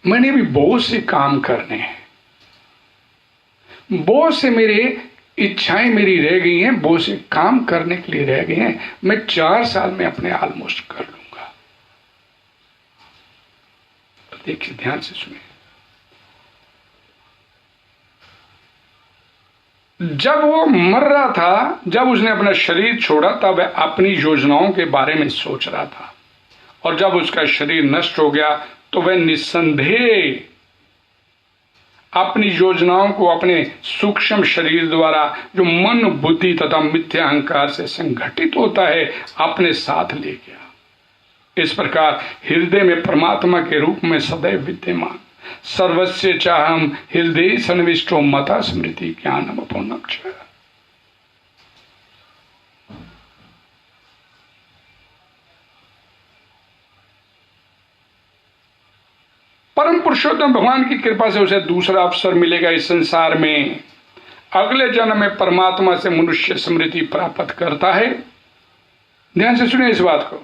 मैंने भी बहुत से काम करने हैं, बहुत से मेरे इच्छाएं मेरी रह गई हैं, बहुत से काम करने के लिए रह गए हैं, मैं 4 साल में अपने ऑलमोस्ट कर लूंगा। तो देखिए, ध्यान से सुनिए। जब वो मर रहा था, जब उसने अपना शरीर छोड़ा, तब वह अपनी योजनाओं के बारे में सोच रहा था, और जब उसका शरीर नष्ट हो गया तो वह निस्संदेह अपनी योजनाओं को अपने सूक्ष्म शरीर द्वारा, जो मन बुद्धि तथा मिथ्या अहंकार से संगठित होता है, अपने साथ ले गया। इस प्रकार हृदय में परमात्मा के रूप में सदैव विद्यमान सर्वस्य चाहम हृदय सन्निविष्टो मता स्मृति ज्ञानम अपूर्णम च। परम पुरुषोत्तम भगवान की कृपा से उसे दूसरा अवसर मिलेगा इस संसार में। अगले जन्म में परमात्मा से मनुष्य स्मृति प्राप्त करता है। ध्यान से सुनिए इस बात को।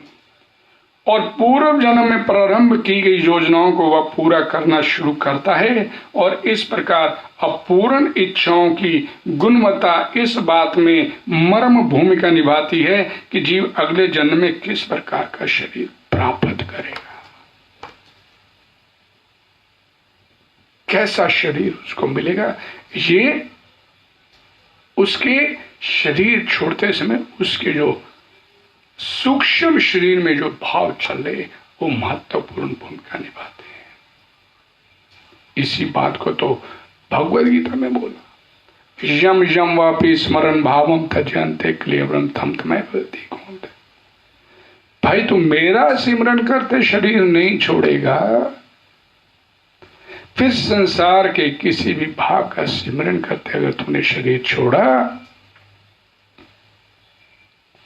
और पूर्व जन्म में प्रारंभ की गई योजनाओं को वह पूरा करना शुरू करता है, और इस प्रकार अपूर्ण इच्छाओं की गुणवत्ता इस बात में मर्म भूमिका निभाती है कि जीव अगले जन्म में किस प्रकार का शरीर प्राप्त करेगा, कैसा शरीर उसको मिलेगा। ये उसके शरीर छोड़ते समय उसके जो सूक्ष्म शरीर में जो भाव चल रहे, वो महत्वपूर्ण भूमिका निभाते हैं। इसी बात को तो भगवद गीता में बोला, यम यम वापि स्मरण भावम तजन्ते क्लेवरम थम तमय बलती कौंते। भाई, तू मेरा सिमरन करते शरीर नहीं छोड़ेगा, फिर संसार के किसी भी भाव का सिमरन करते अगर तूने शरीर छोड़ा,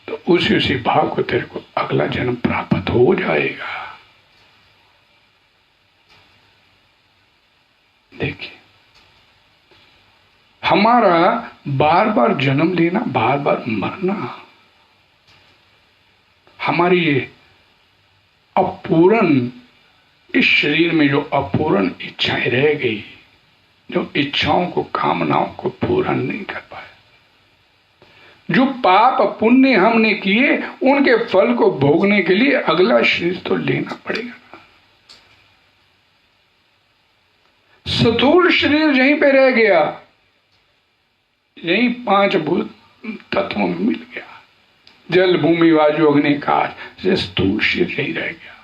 तो उसी भाव को तेरे को अगला जन्म प्राप्त हो जाएगा। देखिए, हमारा बार बार जन्म लेना, बार बार मरना, हमारी ये अपूर्ण, इस शरीर में जो अपूर्ण इच्छाएं रह गई, जो इच्छाओं को, कामनाओं को पूरा नहीं कर पाए, जो पाप पुण्य हमने किए, उनके फल को भोगने के लिए अगला शरीर तो लेना पड़ेगा ना। स्थूल शरीर यहीं पे रह गया, यहीं 5 भूत तत्वों में मिल गया, जल भूमि वायु अग्नि आकाश, ये स्थूल शरीर यहीं रह गया।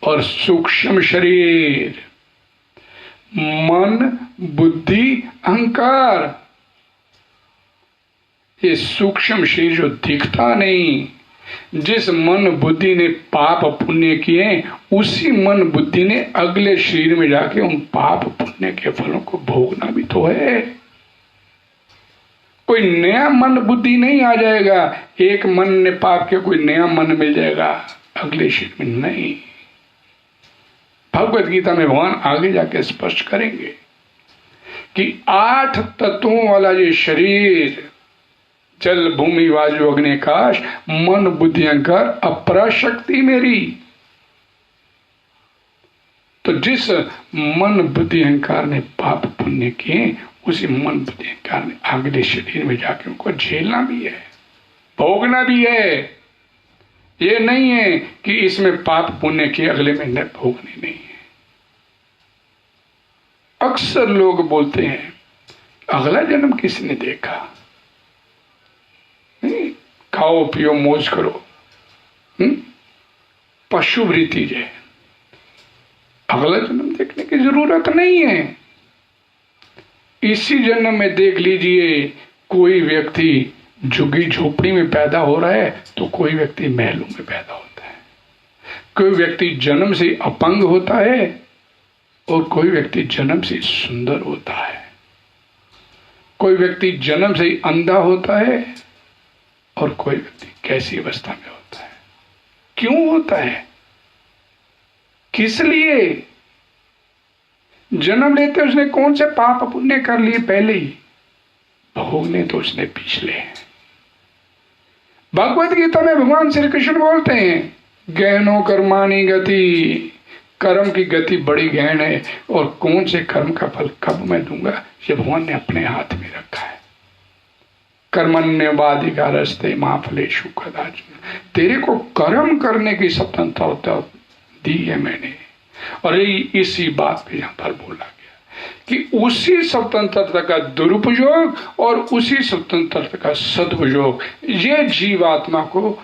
और सूक्ष्म शरीर, मन बुद्धि अहंकार, ये सूक्ष्म शरीर जो दिखता नहीं, जिस मन बुद्धि ने पाप पुण्य किए, उसी मन बुद्धि ने अगले शरीर में जाके उन पाप पुण्य के फलों को भोगना भी तो है। कोई नया मन बुद्धि नहीं आ जाएगा, एक मन ने पाप के कोई नया मन मिल जाएगा अगले शरीर में, नहीं। भगवत गीता में भगवान आगे जाके स्पष्ट करेंगे कि 8 तत्वों वाला ये शरीर, जल भूमि वायु अग्नि आकाश, मन बुद्धि अहंकार, अपरा शक्ति मेरी। तो जिस मन बुद्धि अहंकार ने पाप पुण्य किए, उसी मन बुद्धि अहंकार ने अगले शरीर में जाके उनको झेलना भी है, भोगना भी है। ये नहीं है कि इसमें पाप पुण्य किए अगले में न भोगने नहीं है। अक्सर लोग बोलते हैं अगला जन्म किसने देखा, खाओ पियो मौज करो, पशु वृत्ति है। अगला जन्म देखने की जरूरत नहीं है। इसी जन्म में देख लीजिए, कोई व्यक्ति झुग्गी झोपड़ी में पैदा हो रहा है तो कोई व्यक्ति महलों में पैदा होता है। कोई व्यक्ति जन्म से अपंग होता है और कोई व्यक्ति जन्म से सुंदर होता है। कोई व्यक्ति जन्म से अंधा होता है और कोई व्यक्ति कैसी अवस्था में होता है। क्यों होता है? किस लिए? जन्म लेते उसने कौन से पाप पुण्य कर लिए पहले ही, भोगने तो उसने पिछले हैं। भगवत गीता में भगवान श्री कृष्ण बोलते हैं, गहनो कर्माणी गति, कर्म की गति बड़ी गहन है और कौन से कर्म का फल कब मैं दूंगा ये भगवान ने अपने हाथ में रखा है। कर्मण्यवाधिकारस्ते मां फलेषु कदाचन, तेरे को कर्म करने की स्वतंत्रता दी है मैंने। और इसी बात पे यहां पर बोला गया कि उसी स्वतंत्रता का दुरुपयोग और उसी स्वतंत्रता का सदुपयोग ये जीवात्मा को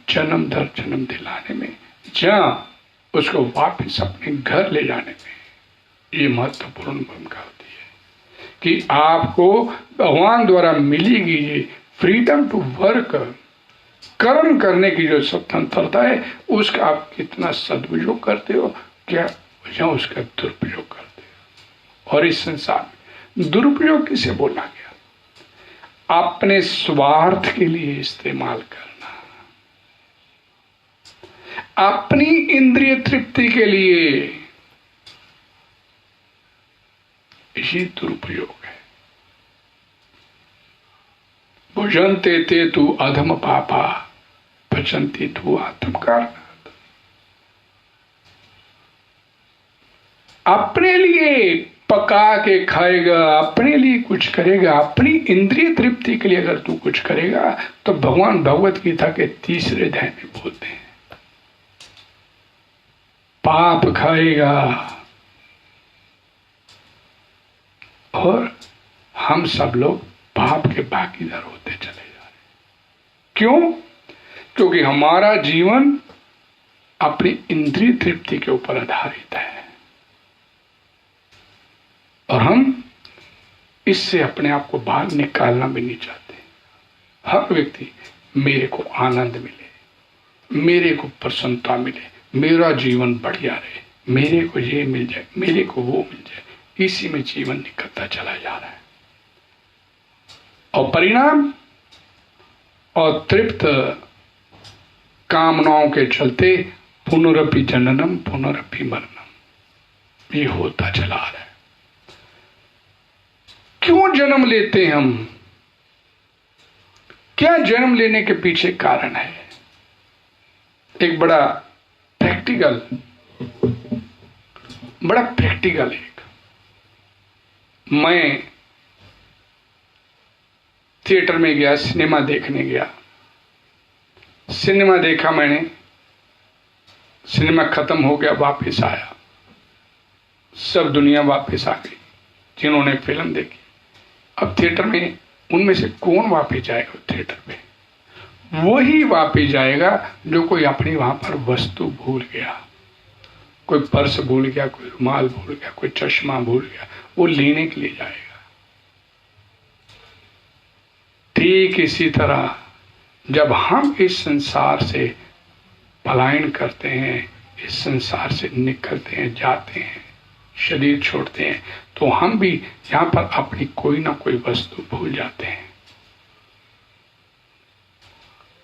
जन्म दर जन्म दिलाने में, जहां उसको वापस अपने घर ले जाने में ये महत्वपूर्ण भूमिका होती है कि आपको भगवान द्वारा मिलेगी ये फ्रीडम टू वर्क, कर्म करने की जो स्वतंत्रता है उसका आप कितना सदुपयोग करते हो, क्या या उसका दुरुपयोग करते हो। और इस संसार में दुरुपयोग किसे बोला गया? अपने स्वार्थ के लिए इस्तेमाल करना, अपनी इंद्रिय तृप्ति के लिए, यही दुरुपयोग है। भुजन्ते ते तु अधम पापा पचन्ति तु आत्मकार। अपने लिए पका के खाएगा, अपने लिए कुछ करेगा, अपनी इंद्रिय तृप्ति के लिए अगर तू कुछ करेगा तो भगवान भगवत गीता के 3रे अध्याय में बोलते हैं, पाप खाएगा। और हम सब लोग पाप के भागीदार होते चले जा रहे हैं। क्यों? क्योंकि हमारा जीवन अपनी इंद्रिय तृप्ति के ऊपर आधारित है और हम इससे अपने आप को बाहर निकालना भी नहीं चाहते। हर व्यक्ति मेरे को आनंद मिले, मेरे को प्रसन्नता मिले, मेरा जीवन बढ़िया रहे, मेरे को ये मिल जाए, मेरे को वो मिल जाए, इसी में जीवन निकलता चला जा रहा है। और परिणाम और तृप्त कामनाओं के चलते पुनरपि जननम पुनरपि मरणम ये होता चला रहा है। क्यों जन्म लेते हम? क्या जन्म लेने के पीछे कारण है? एक बड़ा प्रैक्टिकल एक, मैं थिएटर में गया, सिनेमा देखने गया, सिनेमा देखा मैंने, सिनेमा खत्म हो गया, वापस आया, सब दुनिया वापस आ गई जिन्होंने फिल्म देखी। अब थिएटर में उनमें से कौन वापस जाएगा थिएटर पे? वही वापस जाएगा जो कोई अपनी वहां पर वस्तु भूल गया, कोई पर्स भूल गया, कोई रुमाल भूल गया, कोई चश्मा भूल गया, वो लेने के लिए जाएगा। ठीक इसी तरह जब हम इस संसार से पलायन करते हैं, इस संसार से निकलते हैं, जाते हैं, शरीर छोड़ते हैं, तो हम भी यहां पर अपनी कोई ना कोई वस्तु भूल जाते हैं।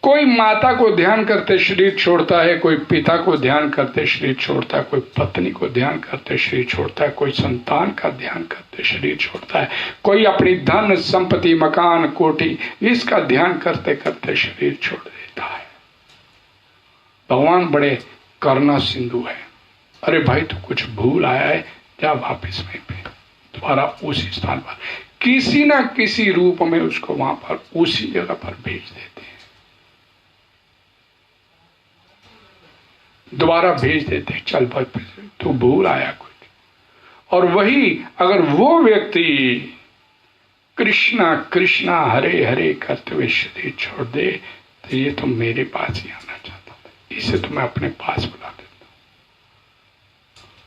कोई माता को ध्यान करते शरीर छोड़ता है, कोई पिता को ध्यान करते शरीर छोड़ता है, कोई पत्नी को ध्यान करते शरीर छोड़ता है, कोई संतान का ध्यान करते शरीर छोड़ता है, कोई अपनी धन संपत्ति मकान कोठी इसका ध्यान करते करते शरीर छोड़ देता है। भगवान बड़े करुणा सिंधु है। अरे भाई तू कुछ भूल आया है, जा वापिस वहीं पे दोबारा उसी स्थान पर किसी ना किसी रूप में उसको वहां पर उसी जगह पर भेज देते हैं, दोबारा भेज देते हैं, चल भाई तू भूल आया कुछ। और वही अगर वो व्यक्ति कृष्णा कृष्णा हरे हरे करते हुए शरीर छोड़ दे तो ये तो मेरे पास ही आना चाहता था, इसे तो मैं अपने पास बुला देता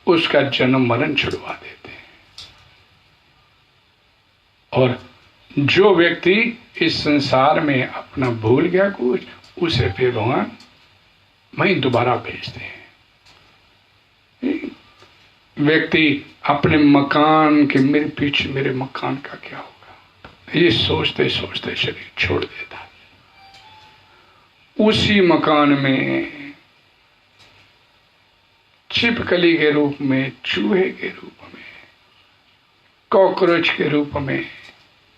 हूं। उसका जन्म मरण छुड़वा देते हैं। और जो व्यक्ति इस संसार में अपना भूल गया कुछ, उसे फिर भगवान वहीं दोबारा भेजते हैं। व्यक्ति अपने मकान के मेरे पीछे मेरे मकान का क्या होगा, ये सोचते सोचते शरीर छोड़ देता है। उसी मकान में छिपकली के रूप में, चूहे के रूप में, कॉकरोच के रूप में,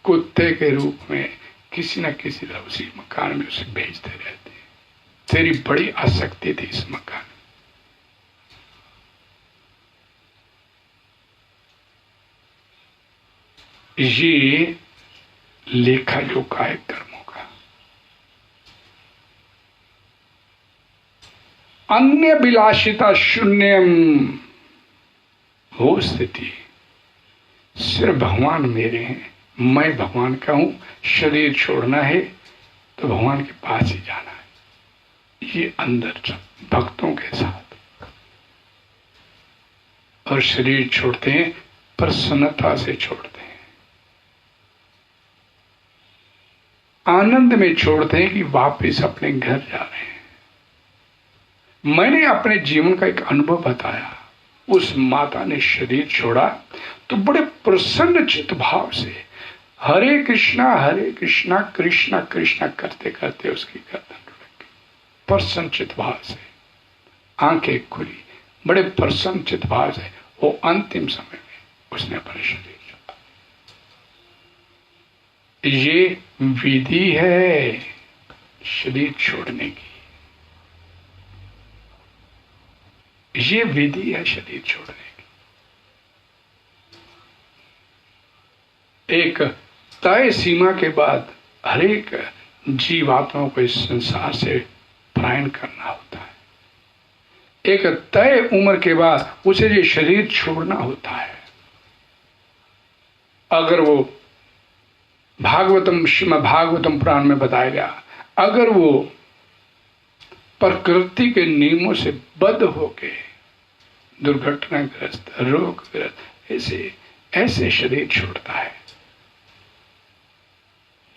कुत्ते के रूप में किसी न किसी तरह उसी मकान में उसे भेजते रहते हैं। तेरी बड़ी आसक्ति थी इस मकान में। ये लेखा जोखा है कर्मों का। अन्य विलासिता शून्यम, वो स्थिति सिर्फ भगवान मेरे हैं, मैं भगवान का हूं। शरीर छोड़ना है तो भगवान के पास ही जाना है। ये अंदर भक्तों के साथ। और शरीर छोड़ते हैं प्रसन्नता से छोड़ते हैं, आनंद में छोड़ते हैं कि वापस अपने घर जा रहे हैं। मैंने अपने जीवन का एक अनुभव बताया। उस माता ने शरीर छोड़ा तो बड़े प्रसन्न चित्त भाव से हरे कृष्णा कृष्णा कृष्णा करते करते उसकी गर्दन लुढ़क गई। प्रसन्न चित्त भाव से आंखें खुली, बड़े प्रसन्न चित्त भाव से वो अंतिम समय में उसने अपना शरीर छोड़ा। ये विधि है शरीर छोड़ने की। ये विधि है शरीर छोड़ने की। एक तय सीमा के बाद हर एक जीवात्मा को इस संसार से पलायन करना होता है। एक तय उम्र के बाद उसे ये शरीर छोड़ना होता है। अगर वो श्रीमद् भागवतम पुराण में बताया गया, अगर वो प्रकृति के नियमों से बद्ध होके दुर्घटनाग्रस्त, रोगग्रस्त ऐसे शरीर छोड़ता है,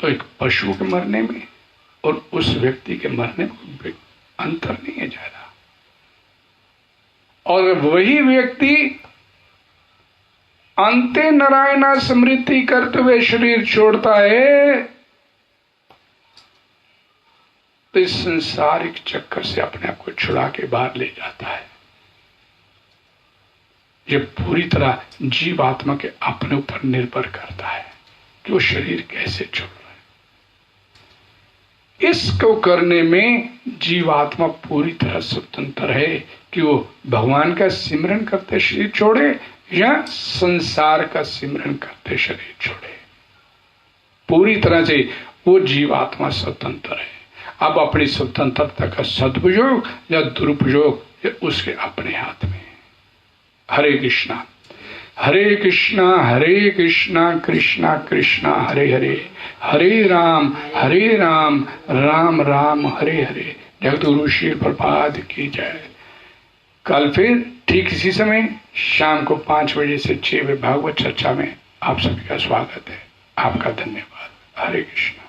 तो एक पशु के मरने में और उस व्यक्ति के मरने में अंतर नहीं है ज्यादा। और वही व्यक्ति अंते नारायण स्मृति करते हुए शरीर छोड़ता है तो इस संसारिक चक्कर से अपने आप को छुड़ा के बाहर ले जाता है। ये पूरी तरह जीवात्मा के अपने ऊपर निर्भर करता है कि वो शरीर कैसे छोड़ रहा है। इसको करने में जीवात्मा पूरी तरह स्वतंत्र है कि वो भगवान का सिमरन करते शरीर छोड़े या संसार का सिमरन करते शरीर छोड़े। पूरी तरह से वो जीवात्मा स्वतंत्र है। अब अपनी स्वतंत्रता का सदुपयोग या दुरुपयोग ये उसके अपने हाथ में है। हरे कृष्णा कृष्णा कृष्णा हरे हरे, हरे राम राम राम हरे हरे। जगतगुरु श्री प्रभुपाद की जय। कल फिर ठीक इसी समय शाम को 5 बजे से 6 बजे भागवत चर्चा में आप सभी का स्वागत है। आपका धन्यवाद। हरे कृष्णा।